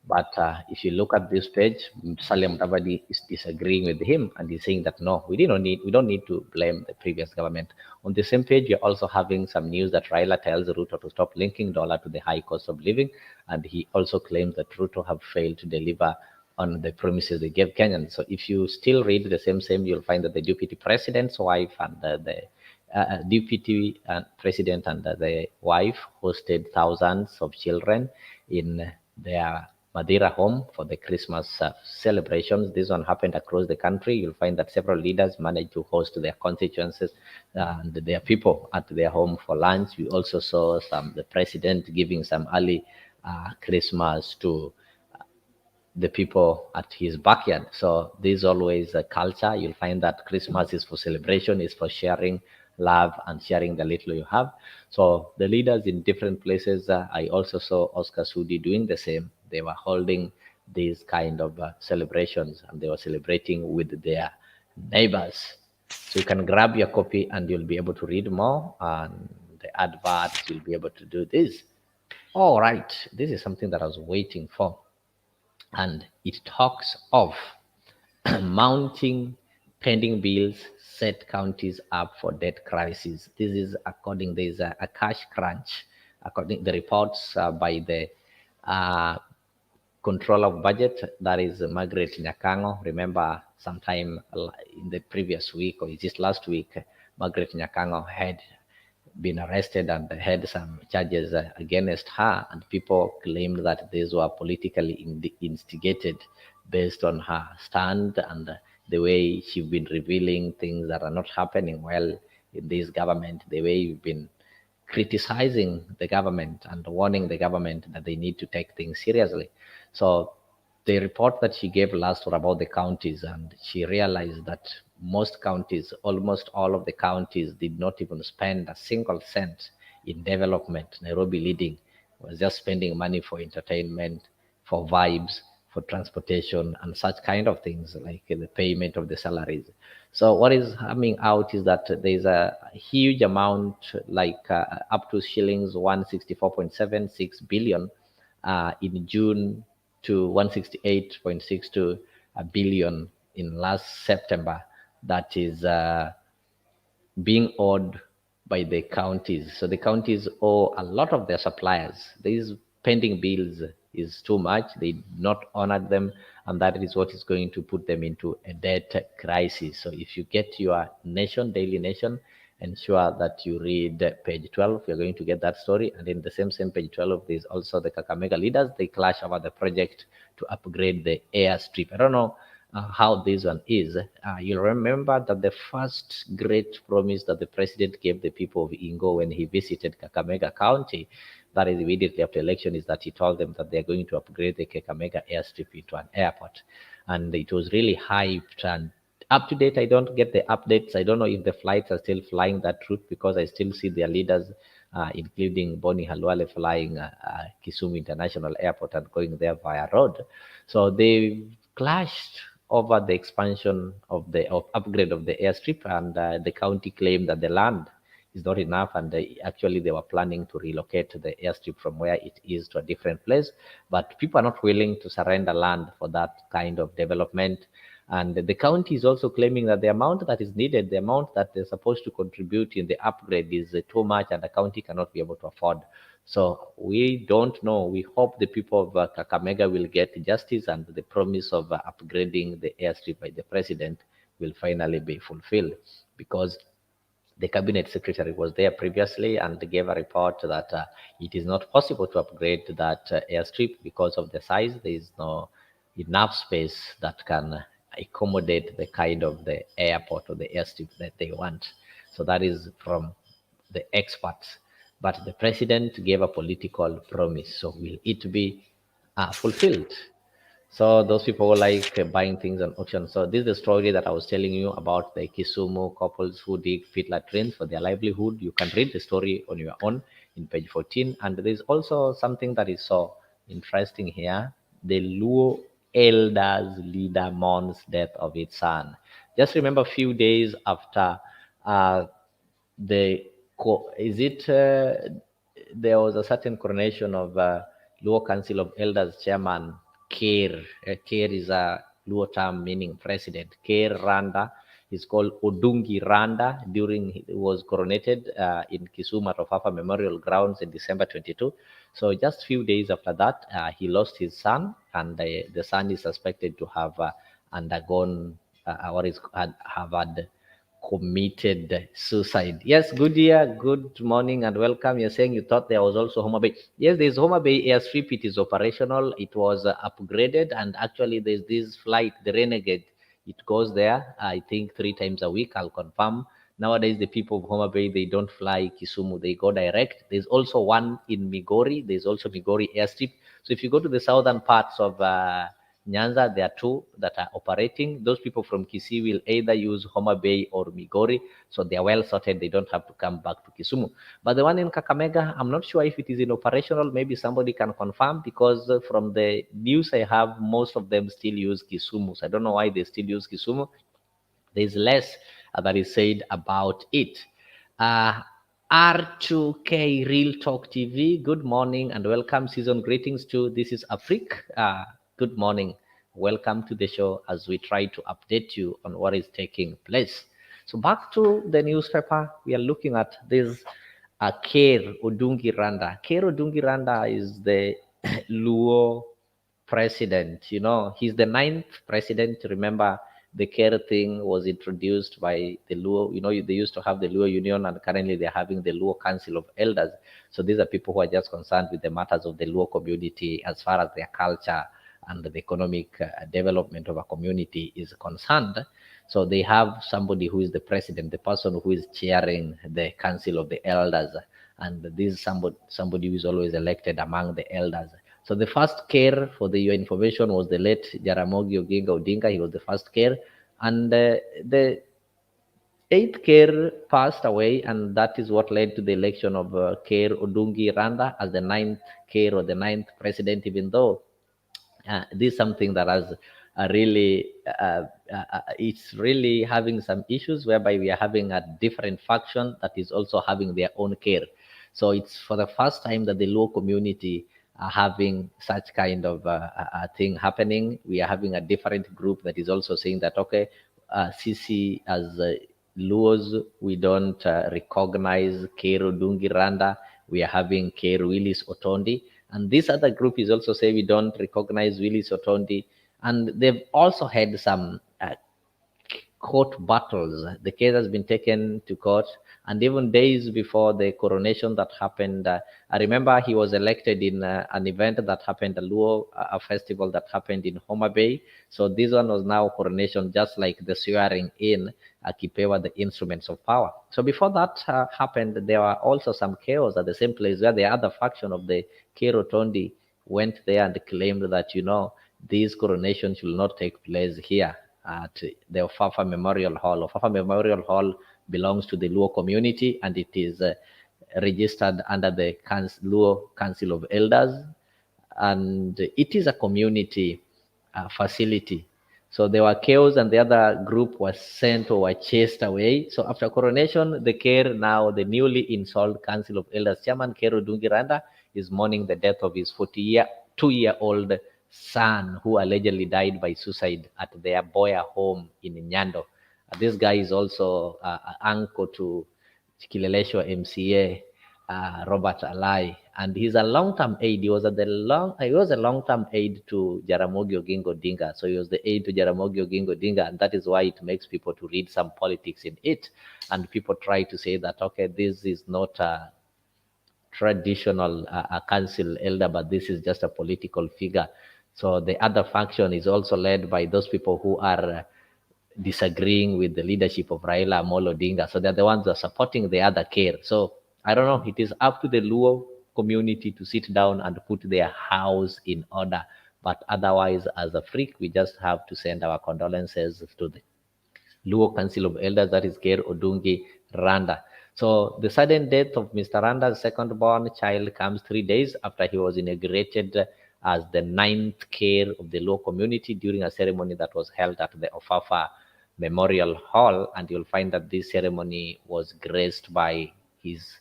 But if you look at this page, Salim Mudavadi is disagreeing with him, and he's saying that no, we don't need to blame the previous government. On the same page, you're also having some news that Raila tells Ruto to stop linking dollar to the high cost of living, and he also claims that Ruto have failed to deliver on the promises they gave Kenyans. So if you still read the same, you'll find that the deputy president's wife and the deputy president and the wife hosted thousands of children in their Madeira home for the Christmas celebrations. This one happened across the country. You'll find that several leaders managed to host their constituencies and their people at their home for lunch. We also saw the president giving some early Christmas to the people at his backyard. So there's always a culture. You'll find that Christmas is for celebration, is for sharing love and sharing the little you have. So the leaders in different places, I also saw Oscar Sudi doing the same. They were holding these kind of celebrations, and they were celebrating with their neighbors. So you can grab your copy and you'll be able to read more, and the adverts, you'll be able to do this. All right, this is something that I was waiting for. And it talks of mounting pending bills set counties up for debt crisis. This is according, there's a cash crunch. According to the reports by the controller of budget, that is Margaret Nyakango. Remember, sometime in the previous week, or just last week, Margaret Nyakango had been arrested and had some charges against her, and people claimed that these were politically instigated based on her stand and the way she's been revealing things that are not happening well in this government, the way you've been criticizing the government and warning the government that they need to take things seriously. So the report that she gave last were about the counties, and she realized that most counties, almost all of the counties, did not even spend a single cent in development. Nairobi leading was just spending money for entertainment, for vibes, for transportation, and such kind of things, like the payment of the salaries. So what is coming out is that there's a huge amount, like up to shillings 164.76 billion in June to 168.62 billion in last September, that is being owed by the counties. So the counties owe a lot of their suppliers. These pending bills is too much. They did not honor them, and that is what is going to put them into a debt crisis. So if you get your Nation, Daily Nation, ensure that you read page 12. You're going to get that story. And in the same page 12, there's also the Kakamega leaders. They clash over the project to upgrade the airstrip. I don't know how this one is. You'll remember that the first great promise that the president gave the people of Ingo when he visited Kakamega County, that is immediately after election, is that he told them that they're going to upgrade the Kakamega airstrip into an airport. And it was really hyped and up to date. I don't get the updates. I don't know if the flights are still flying that route, because I still see their leaders, including Boni Halwale, flying Kisumu International Airport and going there via road. So they clashed over the expansion of the upgrade of the airstrip, and the county claimed that the land is not enough, and actually they were planning to relocate the airstrip from where it is to a different place, but people are not willing to surrender land for that kind of development. And the county is also claiming that the amount that is needed, the amount that they're supposed to contribute in the upgrade, is too much, and the county cannot be able to afford. So we don't know. We hope the people of Kakamega will get justice, and the promise of upgrading the airstrip by the president will finally be fulfilled, because the cabinet secretary was there previously and gave a report that it is not possible to upgrade that airstrip because of the size. There is no enough space that can accommodate the kind of the airport or the airstrip that they want. So that is from the experts. But the president gave a political promise. So will it be fulfilled? So those people were like buying things on auction. So this is the story that I was telling you about the Kisumu couples who dig pit latrines for their livelihood. You can read the story on your own in page 14. And there's also something that is so interesting here. The Luo elders leader mourns death of its son. Just remember a few days after uh, the is it there was a certain coronation of Luo Council of Elders chairman Kair. Kair is a Luo term meaning president. Kair Randa is called Odungi Randa during he was coronated in Kisumu at Ofafa Memorial Grounds in December 22. So just few days after that, he lost his son, and the son is suspected to have undergone or is have had committed suicide. Yes, good year, good morning, and welcome. You're saying you thought there was also Homa Bay. Yes, there's Homa Bay airstrip. It is operational. It was upgraded, and actually, there's this flight, the Renegade. It goes there, I think, 3 times a week. I'll confirm. Nowadays, the people of Homa Bay, they don't fly Kisumu. They go direct. There's also one in Migori. There's also Migori airstrip. So if you go to the southern parts of Nyanza, there are 2 that are operating. Those people from Kisii will either use Homa Bay or Migori, so they are well sorted. They don't have to come back to Kisumu. But the one in Kakamega, I'm not sure if it is in operational. Maybe somebody can confirm, because from the news I have, most of them still use Kisumu. So I don't know why they still use Kisumu. There's less that is said about it. Uh, R2K Real Talk TV, good morning and welcome. Season greetings to this is Afriq. Good morning. Welcome to the show as we try to update you on what is taking place. So back to the newspaper, we are looking at this Kair Odungi Randa. Kair Odungi Randa is the Luo president. You know, he's the 9th president. Remember, the care thing was introduced by the Luo. You know, they used to have the Luo Union, and currently they're having the Luo Council of Elders. So these are people who are just concerned with the matters of the Luo community as far as their culture and the economic development of a community is concerned. So they have somebody who is the president, the person who is chairing the Council of the Elders, and this is somebody who is always elected among the elders. So the first care, for your information, was the late Jaramogi Oginga Odinga. He was the first care, and the 8th care passed away, and that is what led to the election of Kair Odungi Randa as the 9th care or the 9th president, even though this is something that has it's really having some issues whereby we are having a different faction that is also having their own care. So it's for the first time that the Luo community are having such kind of thing happening. We are having a different group that is also saying that, okay, CC as Luos, we don't recognize Kair Odungi Randa. We are having Kair Willis Otondi. And this other group is also saying we don't recognize Willis Otondi. And they've also had some court battles. The case has been taken to court, and even days before the coronation that happened, I remember he was elected in an event that happened, a Luo festival that happened in Homa Bay. So this one was now coronation, just like the swearing in, Akipewa, the instruments of power. So before that happened, there were also some chaos at the same place where the other faction of the Kair Otondi went there and claimed that, you know, these coronations should not take place here at the Ofafa Memorial Hall. Ofafa Memorial Hall belongs to the Luo community, and it is registered under the Luo Council of Elders, and it is a community facility. So there were chaos, and the other group was sent or were chased away. So after coronation, the Kair, now the newly installed Council of Elders chairman, Kair Odungi Randa, is mourning the death of his 42-year-old son who allegedly died by suicide at their Boya home in Nyando. This guy is also uncle to Kileleshwa MCA Robert Alai, and he's a long-term aide. He was a long-term aide to Jaramogi Oginga Odinga. So he was the aide to Jaramogi Oginga Odinga, and that is why it makes people to read some politics in it. And people try to say that, okay, this is not a traditional council elder, but this is just a political figure So the other faction is also led by those people who are disagreeing with the leadership of Raila Amolo Odinga. So they're the ones that are supporting the other care. So I don't know. It is up to the Luo community to sit down and put their house in order. But otherwise, as a freak, we just have to send our condolences to the Luo Council of Elders, that is Ker Odungi Randa. So the sudden death of Mr. Randa's second-born child comes 3 days after he was inaugurated as the ninth Ker of the Luo community during a ceremony that was held at the Ofafa Memorial Hall, and you'll find that this ceremony was graced by his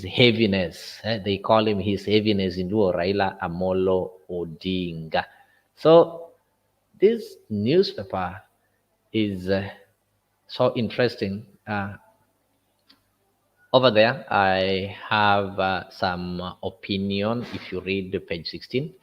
heaviness. They call him His Heaviness in Luo, Raila Amolo Odinga. So this newspaper is so interesting. Over there, I have some opinion. If you read page 16,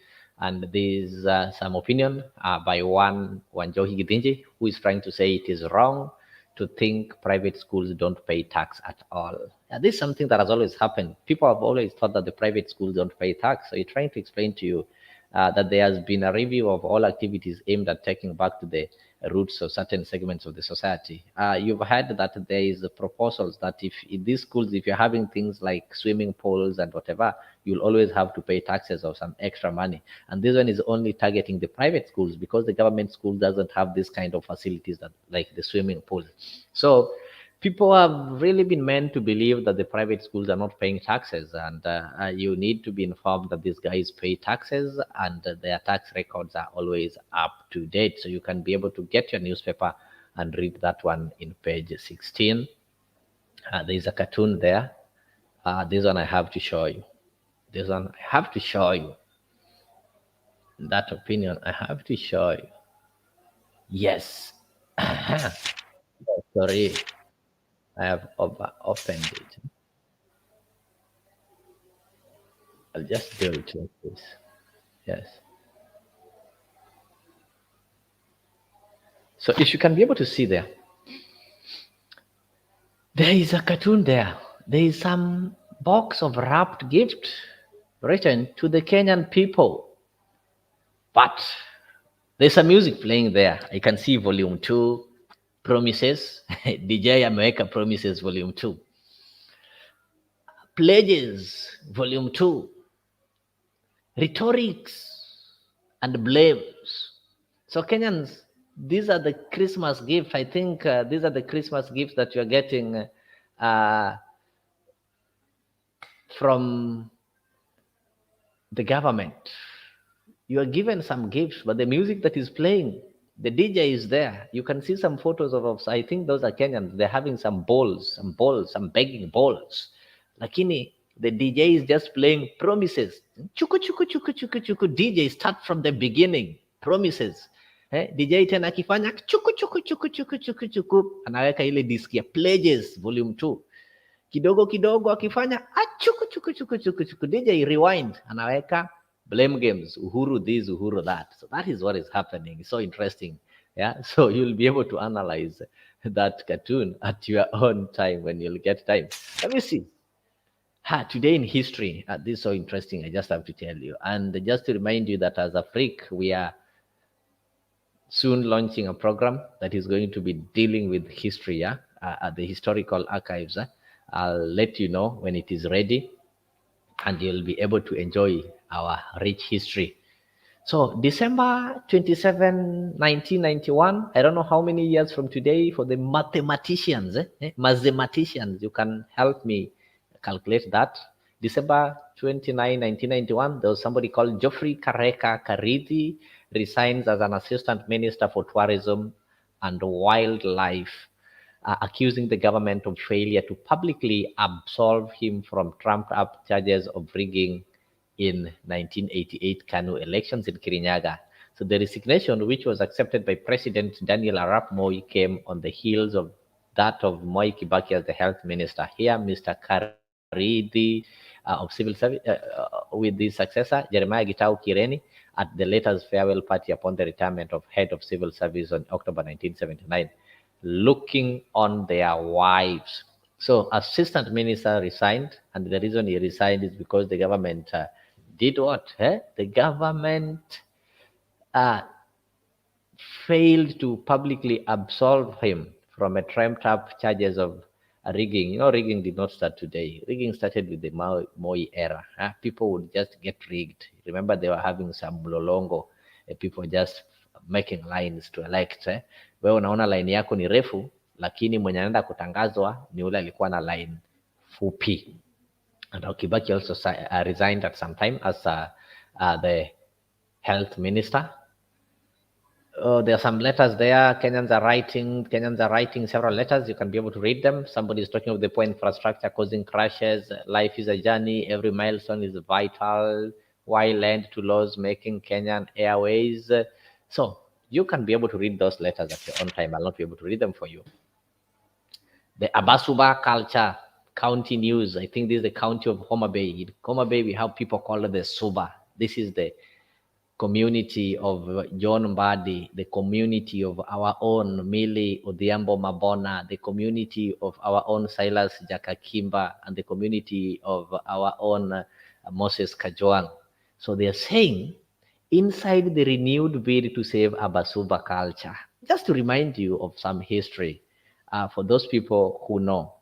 and there's some opinion by one Wanjohi Gidinji, who is trying to say it is wrong to think private schools don't pay tax at all. This is something that has always happened. People have always thought that the private schools don't pay tax. So he's trying to explain to you that there has been a review of all activities aimed at taking back to the roots of certain segments of the society. You've heard that there is proposals that if in these schools, if you're having things like swimming pools and whatever, you'll always have to pay taxes or some extra money. And this one is only targeting the private schools because the government school doesn't have this kind of facilities that like the swimming pool. So people have really been meant to believe that the private schools are not paying taxes, and you need to be informed that these guys pay taxes and their tax records are always up to date. So you can be able to get your newspaper and read that one in page 16. There's a cartoon there. This one I have to show you. This one I have to show you. That opinion I have to show you. Yes. Sorry. I have opened it. I'll just do it like this. Yes. So if you can be able to see there is a cartoon there. There is some box of wrapped gift written to the Kenyan people. But there's some music playing there. I can see volume 2. Promises, DJ America Promises Volume 2. Pledges, Volume 2. Rhetorics and blames. So Kenyans, these are the Christmas gifts. I think these are the Christmas gifts that you're getting from the government. You are given some gifts, but the music that is playing, the DJ is there. You can see some photos of, I think those are Kenyans. They're having some bowls, some begging bowls. Lakini, the DJ is just playing promises. Chuku, chuku, chuku, chuku, chuku. DJ start from the beginning. Promises. DJ tena akifanya chuku, chuku, chuku, chuku, chuku, chuku. Anaweka ile disk ya Pledges Volume 2. Kidogo kidogo akifanya chuku, chuku, chuku, chuku, chuku. DJ rewind. Anaweka blame games, Uhuru this, Uhuru that. So that is what is happening. It's so interesting. Yeah. So you'll be able to analyze that cartoon at your own time when you'll get time. Let me see. Today in history, this is so interesting. I just have to tell you. And just to remind you that as Afriq, we are soon launching a program that is going to be dealing with history, at the historical archives. I'll let you know when it is ready, and you'll be able to enjoy our rich history. So December 27, 1991, I don't know how many years from today for the mathematicians, mathematicians, you can help me calculate that. December 29, 1991, there was somebody called Geoffrey Kareka Karithi, resigns as an assistant minister for tourism and wildlife, accusing the government of failure to publicly absolve him from trumped-up charges of rigging in 1988 KANU elections in Kirinyaga. So the resignation, which was accepted by President Daniel Arap Moi, came on the heels of that of Moi Kibaki as the health minister. Here, Mr. Karithi of civil service, with the successor, Jeremiah Gitau Kireni, at the latter's farewell party upon the retirement of head of civil service on October 1979, looking on their wives. So assistant minister resigned, and the reason he resigned is because the government did what? The government failed to publicly absolve him from a trumped up charges of rigging. You know, rigging did not start today. Rigging started with the Moi era. People would just get rigged. Remember, they were having some mlolongo, people just making lines to elect. Wewe unaona line yako ni refu, lakini mwenye anaenda kutangazwa ni ule alikuwa na line fupi. And Kibaki also resigned at some time as the health minister. There are some letters there. Kenyans are writing several letters. You can be able to read them. Somebody is talking of the poor infrastructure causing crashes. Life is a journey. Every milestone is vital. Why land to laws making Kenyan Airways? So you can be able to read those letters at your own time. I'll not be able to read them for you. The Abasuba culture, county news. I think this is the county of Homa Bay. In Homa Bay, we have people called the Suba. This is the community of John Mbadi, the community of our own Mili Odhiambo Mabona, the community of our own Silas Jakakimba, and the community of our own Moses Kajwang. So they are saying, inside the renewed bid to save Abasuba culture, just to remind you of some history, for those people who know,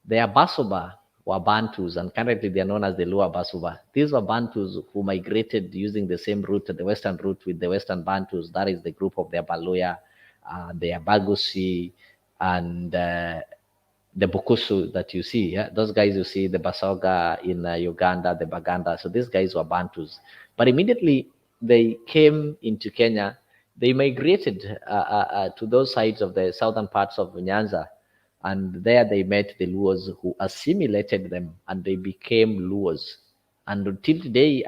the Abasuba were Bantus, and currently they are known as the Luo Basuba. These were Bantus who migrated using the same route, the western route, with the Western Bantus. That is the group of the Abaluya, the Abagusi, and the Bukusu that you see. Yeah? Those guys you see, the Basoga in Uganda, the Baganda. So these guys were Bantus. But immediately they came into Kenya, they migrated to those sides of the southern parts of Nyanza. And there they met the Luos, who assimilated them, and they became Luos. And until today,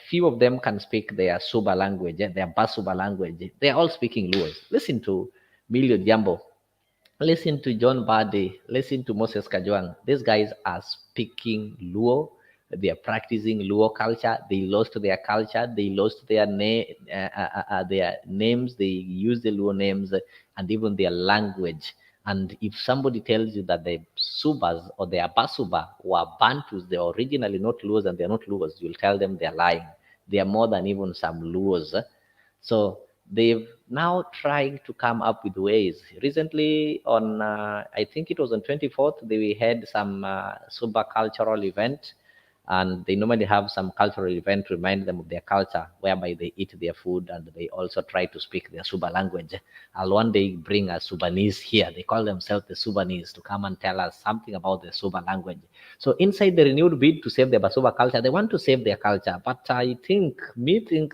few of them can speak their Suba language, their Basuba language. They are all speaking Luos. Listen to Milio Diambo. Listen to John Badi. Listen to Moses Kajwang. These guys are speaking Luo. They are practicing Luo culture. They lost their culture. They lost their names. They use the Luo names and even their language. And if somebody tells you that the Subas or the Abasuba were Bantus, they are originally not Luos and they are not Luos, you'll tell them they are lying. They are more than even some Luos. So they've now trying to come up with ways. Recently on, I think it was on 24th, they had some Suba cultural event. And they normally have some cultural event to remind them of their culture, whereby they eat their food and they also try to speak their Suba language. I'll one day bring a Subanese here. They call themselves the Subanese to come and tell us something about the Suba language. So inside the renewed bid to save the Basuba culture, they want to save their culture. But I think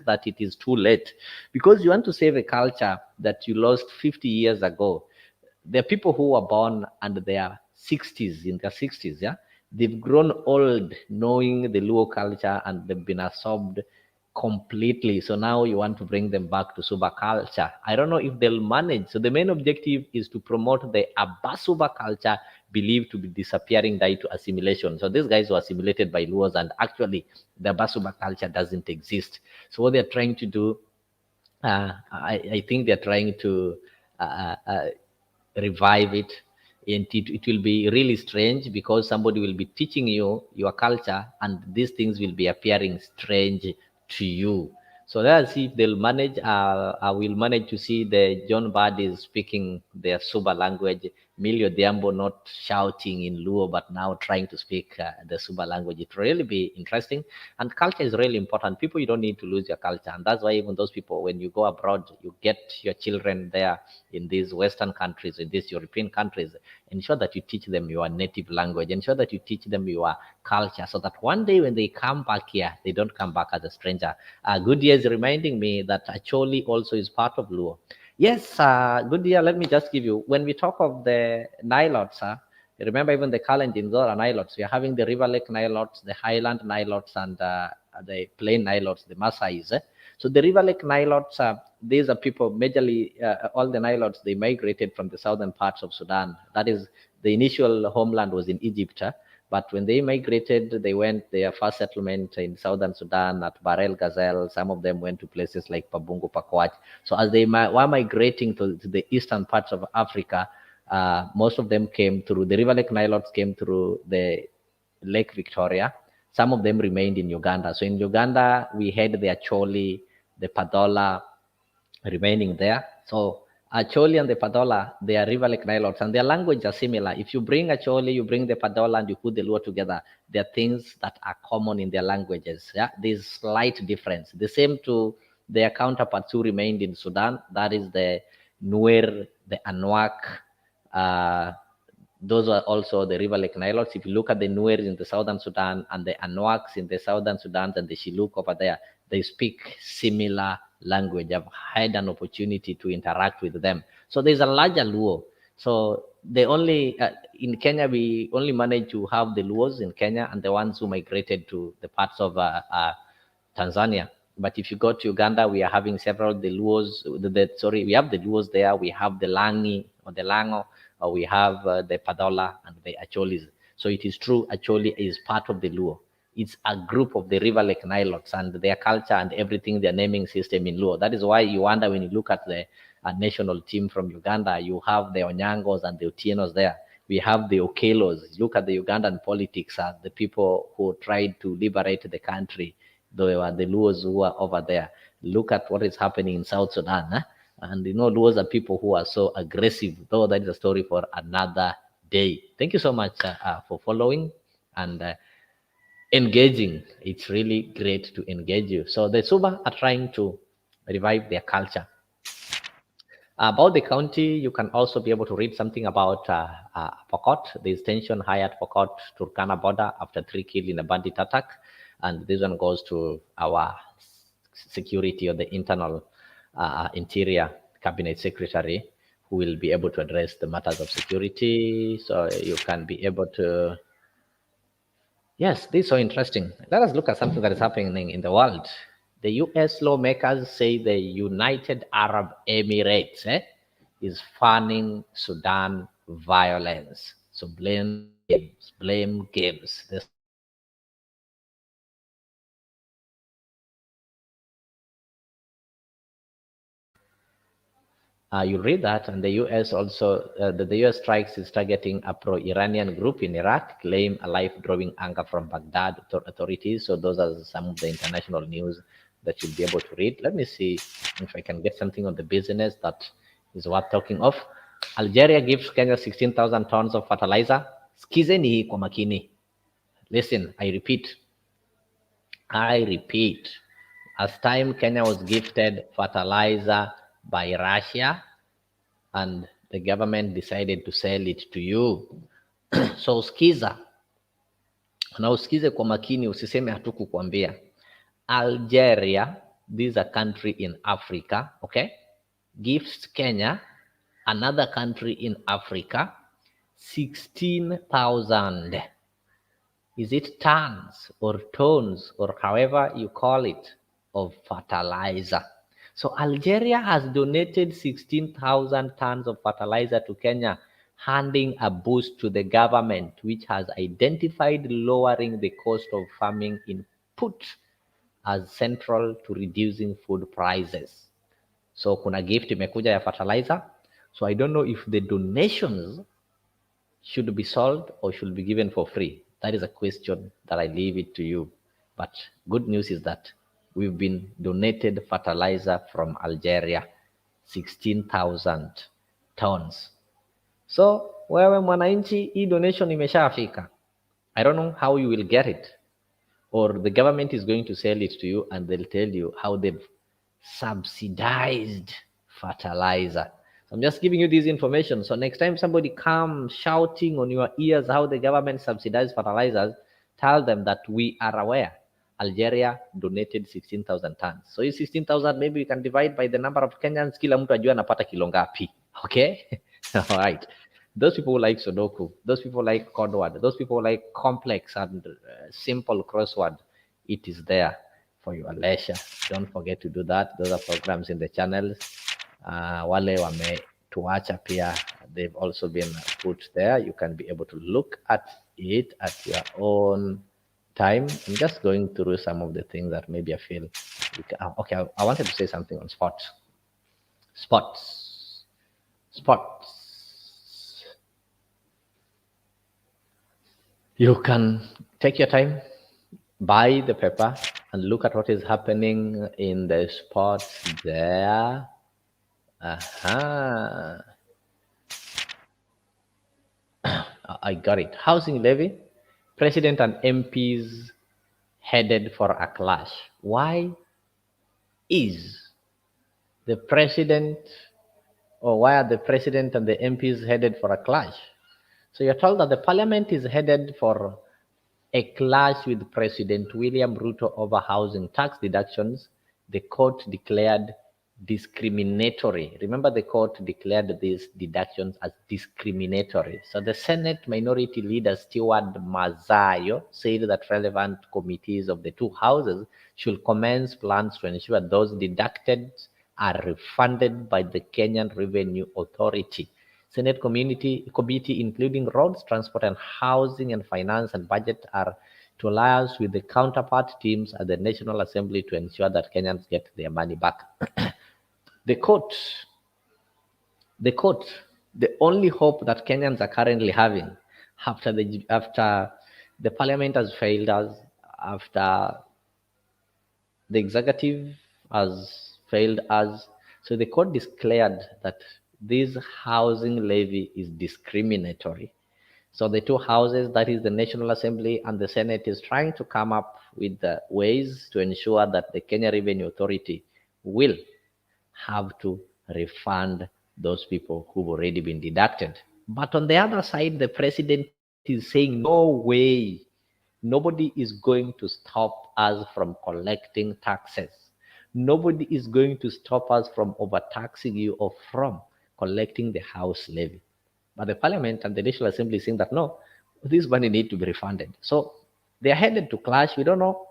that it is too late, because you want to save a culture that you lost 50 years ago. There are people who were born and they are 60s, in their 60s, yeah? They've grown old knowing the Luo culture and they've been absorbed completely. So now you want to bring them back to Suba culture. I don't know if they'll manage. So the main objective is to promote the Abasuba culture, believed to be disappearing due to assimilation. So these guys were assimilated by Luos, and actually the Abasuba culture doesn't exist. So what they're trying to do, I think they're trying to revive it. And it will be really strange, because somebody will be teaching you your culture and these things will be appearing strange to you. So let's see if they'll manage. I will manage to see the John Badi speaking their Suba language, Milio Diambo not shouting in Luo, but now trying to speak the Suba language. It will really be interesting. And culture is really important. People, you don't need to lose your culture. And that's why even those people, when you go abroad, you get your children there in these Western countries, in these European countries, ensure that you teach them your native language, ensure that you teach them your culture, so that one day when they come back here, they don't come back as a stranger. Good year is reminding me that Acholi also is part of Luo. Yes, good year. Let me just give you, when we talk of the Nilots, remember even the Kalenjins or Nilots, we are having the River Lake Nilots, the Highland Nilots, and the Plain Nilots, the Maasais. So the River Lake Nilots, these are people, majorly all the Nilots, they migrated from the southern parts of Sudan. That is, the initial homeland was in Egypt. But when they migrated, they went their first settlement in southern Sudan at Barel Gazelle. Some of them went to places like Pabungu, Pakwach. So as they were migrating to the eastern parts of Africa, most of them came through, the River Lake Nilots came through the Lake Victoria. Some of them remained in Uganda. So in Uganda, we had the Acholi, the Padola, remaining there. So Acholi and the Padola, they are river like Nilotes, and their language are similar. If you bring Acholi, you bring the Padola, and you put the Luo together, there are things that are common in their languages. Yeah, there's slight difference. The same to their counterparts who remained in Sudan. That is the Nuer, the Anuak. Those are also the river lake Nilotes. If you look at the Nuer in the southern Sudan and the Anuaks in the southern Sudan and the Shiluk over there, they speak similar language. I've had an opportunity to interact with them. So there's a larger Luo. So they only, in Kenya, we only managed to have the Luos in Kenya and the ones who migrated to the parts of Tanzania. But if you go to Uganda, we are having several the Luos. We have the Luos there. We have the Langi or the Lango, or we have the Padola and the Acholis. So it is true, Acholi is part of the Luo. It's a group of the river lake Nilotes and their culture and everything, their naming system in Luo. That is why you wonder when you look at the national team from Uganda, you have the Onyangos and the Otienos there. We have the Okelos. Look at the Ugandan politics, the people who tried to liberate the country. They were the Luos who are over there. Look at what is happening in South Sudan. And Luos are people who are so aggressive, though that is a story for another day. Thank you so much for following and engaging. It's really great to engage you. So the Suba are trying to revive their culture. About the county, you can also be able to read something about Pokot. There's tension high at Pokot Turkana border after 3 killed in a bandit attack. And this one goes to our security or the internal interior cabinet secretary, who will be able to address the matters of security. So you can be able to, yes, this is so interesting. Let us look at something that is happening in the world. The US lawmakers say the United Arab Emirates is funding Sudan violence. So blame games. You read that, and the U.S. also, the U.S. strikes is targeting a pro-Iranian group in Iraq, claim a life-drawing anger from Baghdad authorities. So those are some of the international news that you'll be able to read. Let me see if I can get something on the business that is worth talking of. Algeria gives Kenya 16,000 tons of fertilizer. Skizeni hii kwa makini. Listen, I repeat. As time Kenya was gifted fertilizer by Russia, and the government decided to sell it to you. So skiza na usikize kwa makini, usiseme hatukukwambia. Algeria, this is a country in Africa, okay, gives Kenya, another country in Africa, 16,000. Is it tons or tons or however you call it, of fertilizer? So Algeria has donated 16,000 tons of fertilizer to Kenya, handing a boost to the government, which has identified lowering the cost of farming input as central to reducing food prices. So kuna gift imekuja ya fertilizer. So I don't know if the donations should be sold or should be given for free. That is a question that I leave it to you. But good news is that we've been donated fertilizer from Algeria, 16,000 tons. So wewe mwananchi, hii donation imeshafika. I don't know how you will get it, or the government is going to sell it to you and they'll tell you how they've subsidized fertilizer. So I'm just giving you this information. So next time somebody comes shouting on your ears how the government subsidized fertilizers, tell them that we are aware. Algeria donated 16,000 tons. So hii 16,000 maybe we can divide by the number of Kenyans, kila mtu ajua anapata kilo ngapi. Okay? All right. Those people like Sudoku, those people like Codeword, those people like complex and simple crossword, it is there for your leisure. Don't forget to do that. Those are programs in the channels. Wale wametuacha pia, they've also been put there. You can be able to look at it at your own time. I'm just going through some of the things that maybe I feel you can, okay, I wanted to say something on sports. You can take your time, buy the paper, and look at what is happening in the sports there. Uh-huh. I got it. Housing levy. President and MPs headed for a clash. Why is the president, or why are the president and the MPs headed for a clash? So you're told that the parliament is headed for a clash with President William Ruto over housing tax deductions. The court declared discriminatory. Remember, the court declared these deductions as discriminatory. So the Senate Minority Leader Stewart Mazayo said that relevant committees of the two houses should commence plans to ensure those deducted are refunded by the Kenyan Revenue Authority. Senate committee, including roads, transport, and housing, and finance and budget, are to liaise with the counterpart teams at the National Assembly to ensure that Kenyans get their money back. the court, the court, the only hope that Kenyans are currently having after the parliament has failed us, after the executive has failed us. So the court declared that this housing levy is discriminatory. So the two houses, that is the National Assembly and the Senate, is trying to come up with the ways to ensure that the Kenya Revenue Authority will have to refund those people who've already been deducted. But on the other side, the president is saying, no way, nobody is going to stop us from collecting taxes. Nobody is going to stop us from overtaxing you or from collecting the house levy. But the parliament and the National Assembly is saying that no, this money need to be refunded. So they are headed to clash. We don't know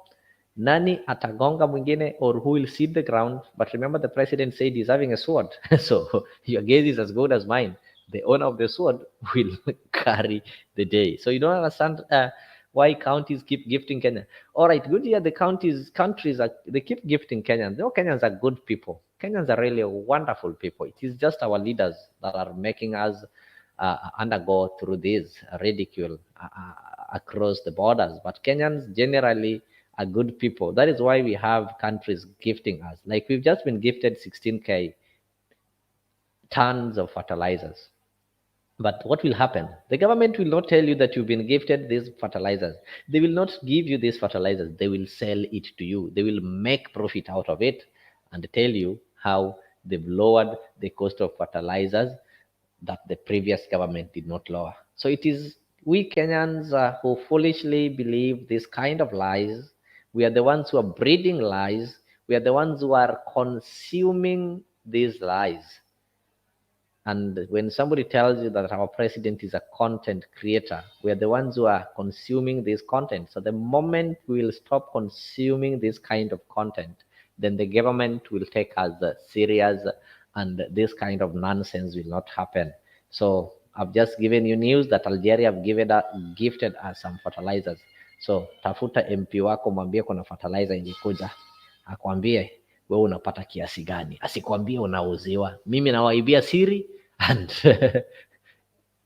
nani atagonga mwingine or who will cede the ground. But remember, the president said he's having a sword. So your guess is as good as mine. The owner of the sword will carry the day. So you don't understand why counties keep gifting Kenya. All right, good year. The countries they keep gifting Kenyans. No, Kenyans are good people. Kenyans are really wonderful people. It is just our leaders that are making us undergo through this ridicule across the borders. But Kenyans generally are good people. That is why we have countries gifting us. Like we've just been gifted 16K tons of fertilizers. But what will happen? The government will not tell you that you've been gifted these fertilizers. They will not give you these fertilizers. They will sell it to you. They will make profit out of it and tell you how they've lowered the cost of fertilizers that the previous government did not lower. So it is we Kenyans who foolishly believe this kind of lies. We are the ones who are breeding lies. We are the ones who are consuming these lies. And when somebody tells you that our president is a content creator, we are the ones who are consuming this content. So the moment we will stop consuming this kind of content, then the government will take us serious and this kind of nonsense will not happen. So I've just given you news that Algeria have gifted us some fertilizers. So tafuta MP wako mwambie kuna fertilizer ingekuja. Akwambie wewe unapata kiasi gani, asikwambie unauziwa. Mimi nawaibia siri and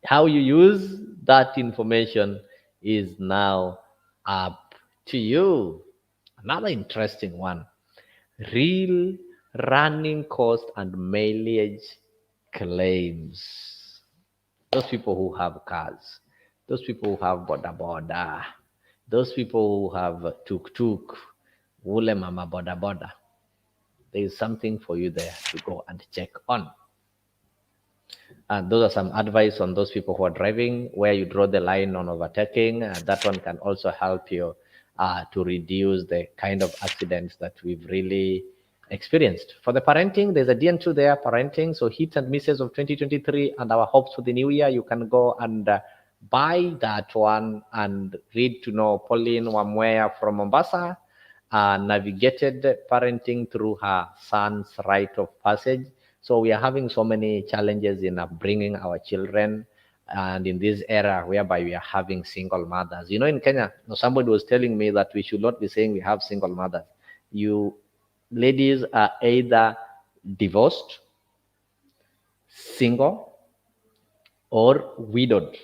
how you use that information is now up to you. Another interesting one, real running cost and mileage claims. Those people who have cars, those people who have boda, those people who have tuk-tuk, wule mama boda, there is something for you there to go and check on. And those are some advice on those people who are driving, where you draw the line on overtaking. That one can also help you to reduce the kind of accidents that we've really experienced. For the parenting, there's a DN2 there, parenting. So hits and misses of 2023 and our hopes for the new year. You can go and buy that one and read to know Pauline Wamwea from Mombasa navigated parenting through her son's rite of passage. So we are having so many challenges in bringing our children, and in this era whereby we are having single mothers. You know, in Kenya, somebody was telling me that we should not be saying we have single mothers. You ladies are either divorced, single, or widowed.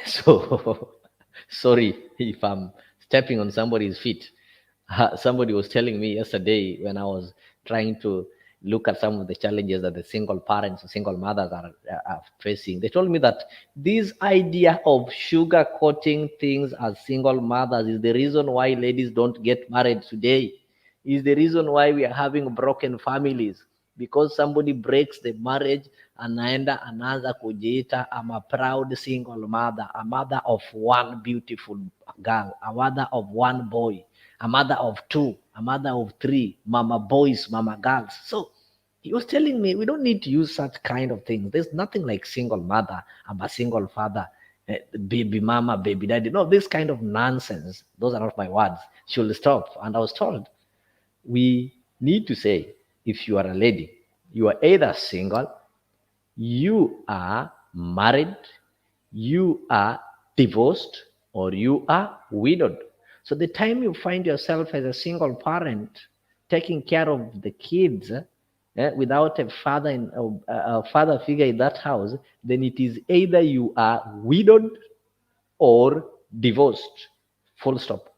So sorry if I'm stepping on somebody's feet. Somebody was telling me yesterday when I was trying to look at some of the challenges that the single parents or single mothers are facing. They told me that this idea of sugarcoating things as single mothers is the reason why ladies don't get married today, is the reason why we are having broken families, because somebody breaks the marriage anaenda anaanza kujiita I'm a proud single mother, a mother of one beautiful girl, a mother of one boy, a mother of two, a mother of three, mama boys, mama girls. So he was telling me we don't need to use such kind of things. There's nothing like single mother, I'm a single father, baby mama, baby daddy. No, this kind of nonsense, those are not my words, should stop. And I was told we need to say, if you are a lady, you are either single, you are married, you are divorced, or you are widowed. So the time you find yourself as a single parent taking care of the kids without a father figure in that house, then it is either you are widowed or divorced. Full stop.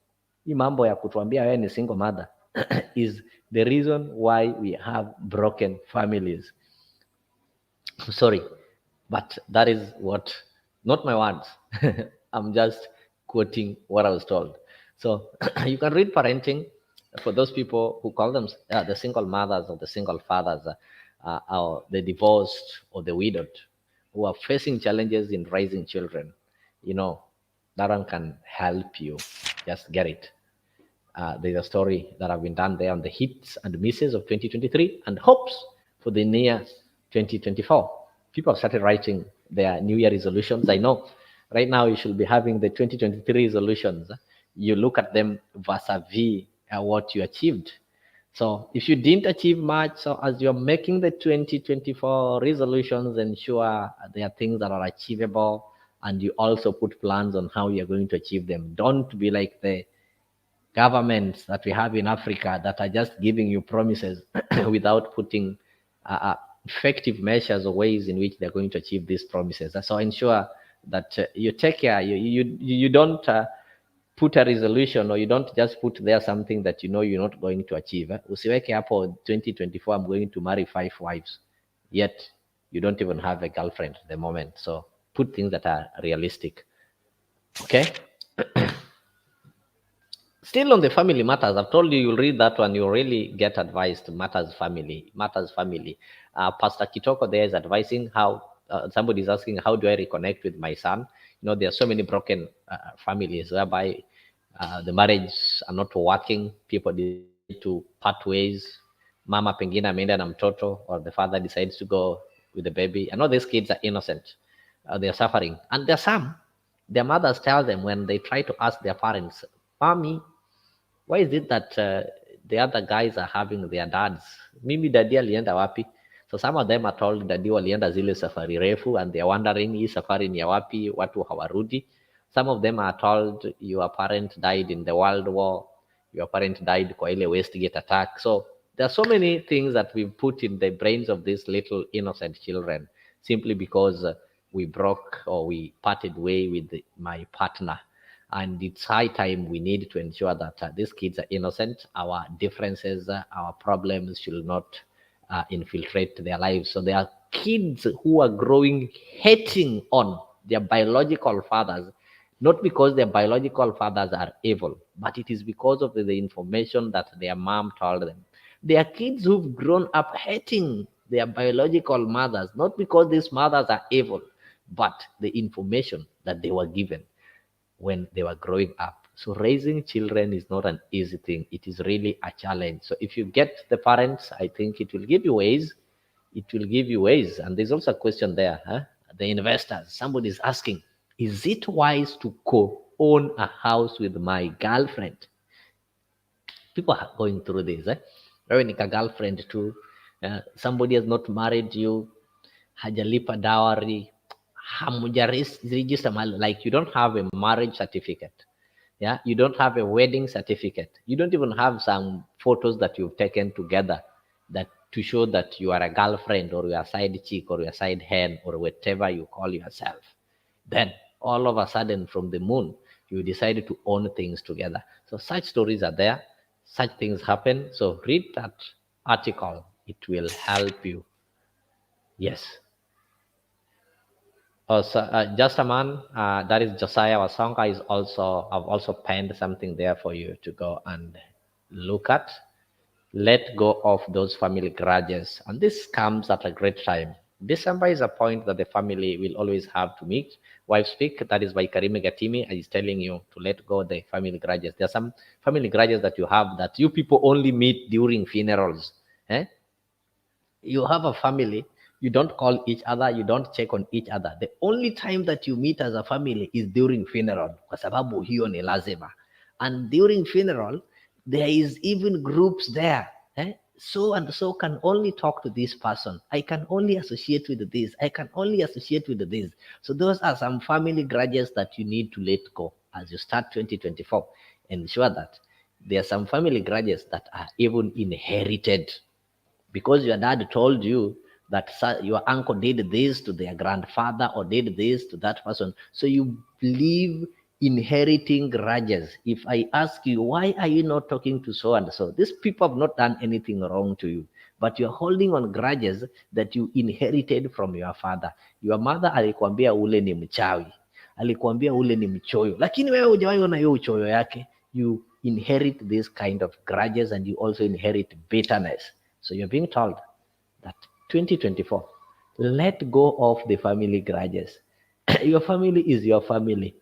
Hii mambo ya kutuambia wewe ni single mother is the reason why we have broken families. Sorry, but that is what, not my words. I'm just quoting what I was told. So you can read Parenting for those people who call them the single mothers or the single fathers, or the divorced or the widowed, who are facing challenges in raising children. You know, that one can help you. Just get it. There's a story that have been done there on the hits and misses of 2023 and hopes for the near 2024. People have started writing their New Year resolutions. I know right now you should be having the 2023 resolutions. You look at them vis-a-vis what you achieved. So if you didn't achieve much, so as you're making the 2024 resolutions, ensure there are things that are achievable, and you also put plans on how you're going to achieve them. Don't be like the governments that we have in Africa that are just giving you promises without putting effective measures or ways in which they're going to achieve these promises. So ensure that you take care, you don't put a resolution, or you don't just put there something that you know you're not going to achieve. Usiweke hapo 2024 I'm going to marry 5 wives, yet you don't even have a girlfriend at the moment. So put things that are realistic. Okay. Still on the family matters, I've told you, you'll read that one, you'll really get advised. Matters family. Pastor Kitoko there is advising how somebody is asking, how do I reconnect with my son? You know, there are so many broken families whereby the marriages are not working, people need to part ways. Mama pengine ameenda na mtoto, or the father decides to go with the baby. I know these kids are innocent, they're suffering, and there's some, their mothers tell them when they try to ask their parents, Mommy, why is it that the other guys are having their dads? Mimi daddy alienda wapi? So some of them are told daddy walienda zile safari refu, and they're wondering hii safari ni ya wapi, watu hawarudi. Some of them are told your parent died in the World War, your parent died kwa ile Westgate attack. So there are so many things that we put in the brains of these little innocent children simply because we broke or we parted way with my partner. And it's high time we need to ensure that these kids are innocent. Our differences, our problems should not infiltrate their lives. So there are kids who are growing hating on their biological fathers, not because their biological fathers are evil, but it is because of the information that their mom told them. There are kids who've grown up hating their biological mothers, not because these mothers are evil, but the information that they were given when they were growing up. So raising children is not an easy thing. It is really a challenge. So if you get the parents, I think it will give you ways. It will give you ways. And there's also a question there. The investors, somebody is asking, is it wise to co-own a house with my girlfriend? People are going through this. When a girlfriend too, somebody has not married you, hajalipa dowry, register, like you don't have a marriage certificate, you don't have a wedding certificate, you don't even have some photos that you've taken together that to show that you are a girlfriend or you are a side chick or you are a side hen or whatever you call yourself. Then all of a sudden from the moon you decided to own things together. So such stories are there, such things happen. So read that article it will help you. Yes. Oh, so, just a man. That is Josiah Wasonga. Is also I've also penned something there for you to go and look at. Let go of those family grudges, and this comes at a great time. December is a point that the family will always have to meet. Wife speak. That is by Karime Gatimi. Is telling you to let go of the family grudges. There are some family grudges that you have that you people only meet during funerals. Eh? You have a family, you don't call each other, you don't check on each other. The only time that you meet as a family is during funeral, kwa sababu hiyo ni lazima. And during funeral, there is even groups there. So and so can only talk to this person. I can only associate with this. I can only associate with this. So those are some family grudges that you need to let go as you start 2024. Ensure that there are some family grudges that are even inherited because your dad told you that your uncle did this to their grandfather or did this to that person. So you believe inheriting grudges. If I ask you, why are you not talking to so and so? These people have not done anything wrong to you, but you're holding on grudges that you inherited from your father. Your mother alikuambia ule ni mchawi, alikuambia ule ni mchoyo, lakini wewe hujawahi ona hiyo uchoyo yake. You inherit this kind of grudges and you also inherit bitterness. So you're being told that 2024, let go of the family grudges. Your family is your family.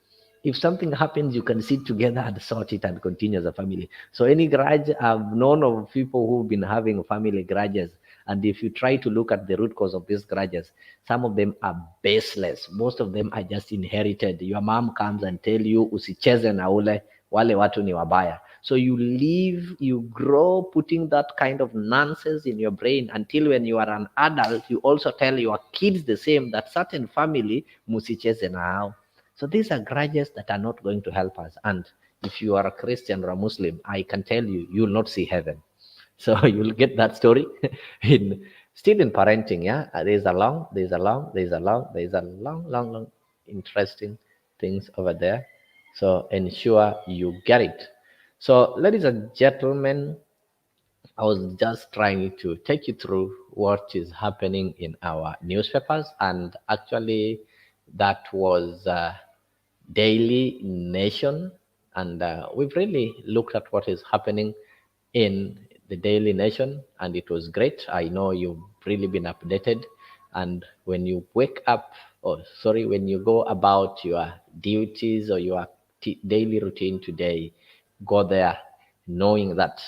If something happens, you can sit together and sort it and continue as a family. So any grudge, I've known of people who've been having family grudges. And if you try to look at the root cause of these grudges, some of them are baseless. Most of them are just inherited. Your mom comes and tell you, usicheze na ule, wale watu ni wabaya. So you live, you grow putting that kind of nonsense in your brain until when you are an adult, you also tell your kids the same, that certain family musicheze nao. So these are grudges that are not going to help us. And if you are a Christian or a Muslim, I can tell you, you will not see heaven. So you'll get that story still in parenting. Yeah, there's a long, interesting things over there. So ensure you get it. So, ladies and gentlemen, I was just trying to take you through what is happening in our newspapers, and actually, that was Daily Nation, and we've really looked at what is happening in the Daily Nation, and it was great. I know you've really been updated, and when you wake up, when you go about your duties or your daily routine today, go there knowing that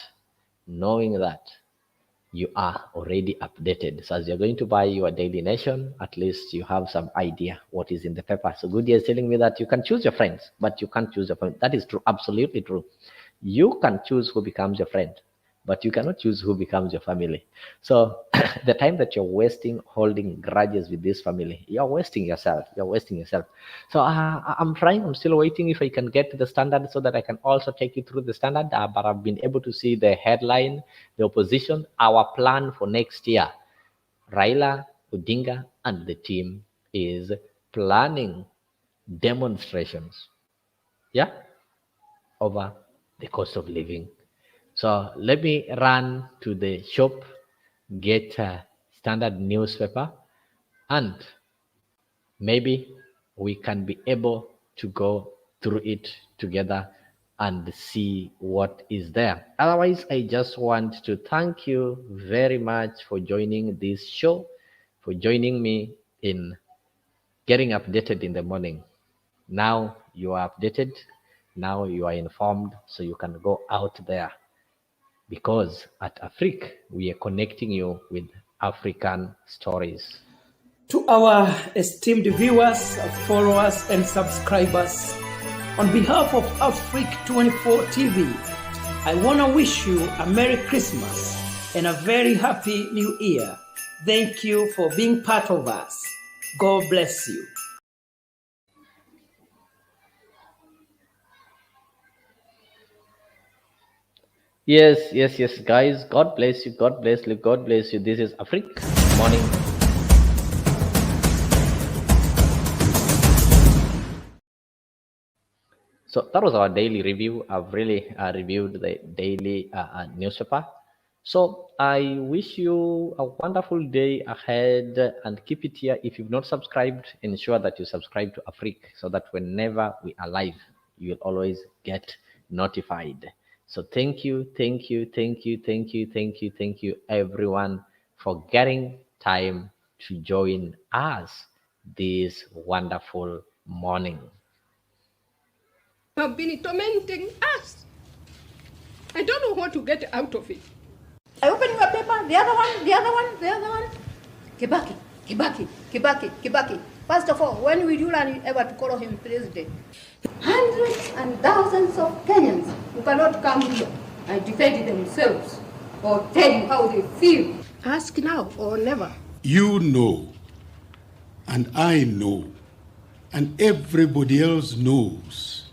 you are already updated. So as you're going to buy your Daily Nation, at least you have some idea what is in the paper. So Goodyear is telling me that you can choose your friends, but you can't choose your friend. That is true, absolutely true. You can choose who becomes your friend, but you cannot choose who becomes your family. So the time that you're wasting holding grudges with this family, you're wasting yourself. So I'm still waiting if I can get to the standard so that I can also take you through the standard. But I've been able to see the headline, the opposition, our plan for next year. Raila Odinga and the team is planning demonstrations, over the cost of living. So let me run to the shop, get a standard newspaper, and maybe we can be able to go through it together and see what is there. Otherwise, I just want to thank you very much for joining this show, for joining me in getting updated in the morning. Now you are updated, now you are informed, so you can go out there. Because at Afriq, we are connecting you with African stories. To our esteemed viewers, followers, and subscribers, on behalf of Afriq 24 TV, I want to wish you a Merry Christmas and a very Happy New Year. Thank you for being part of us. God bless you. Yes, guys. God bless you. This is Afriq Morning. So that was our daily review. I've really reviewed the daily newspaper. So I wish you a wonderful day ahead and keep it here. If you've not subscribed, ensure that you subscribe to Afriq so that whenever we are live, you will always get notified. So thank you, thank you, thank you, thank you, thank you, thank you, everyone, for getting time to join us this wonderful morning. Have been tormenting us. I don't know what to get out of it. I open your paper, the other one, the other one, the other one. Kibaki, Kibaki, Kibaki, Kibaki. First of all, when will you learn ever to call him president? Hundreds and thousands of Kenyans who cannot come here and defend themselves or tell you how they feel. Ask now or never. You know, and I know, and everybody else knows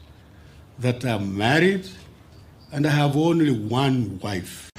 that I'm married and I have only one wife.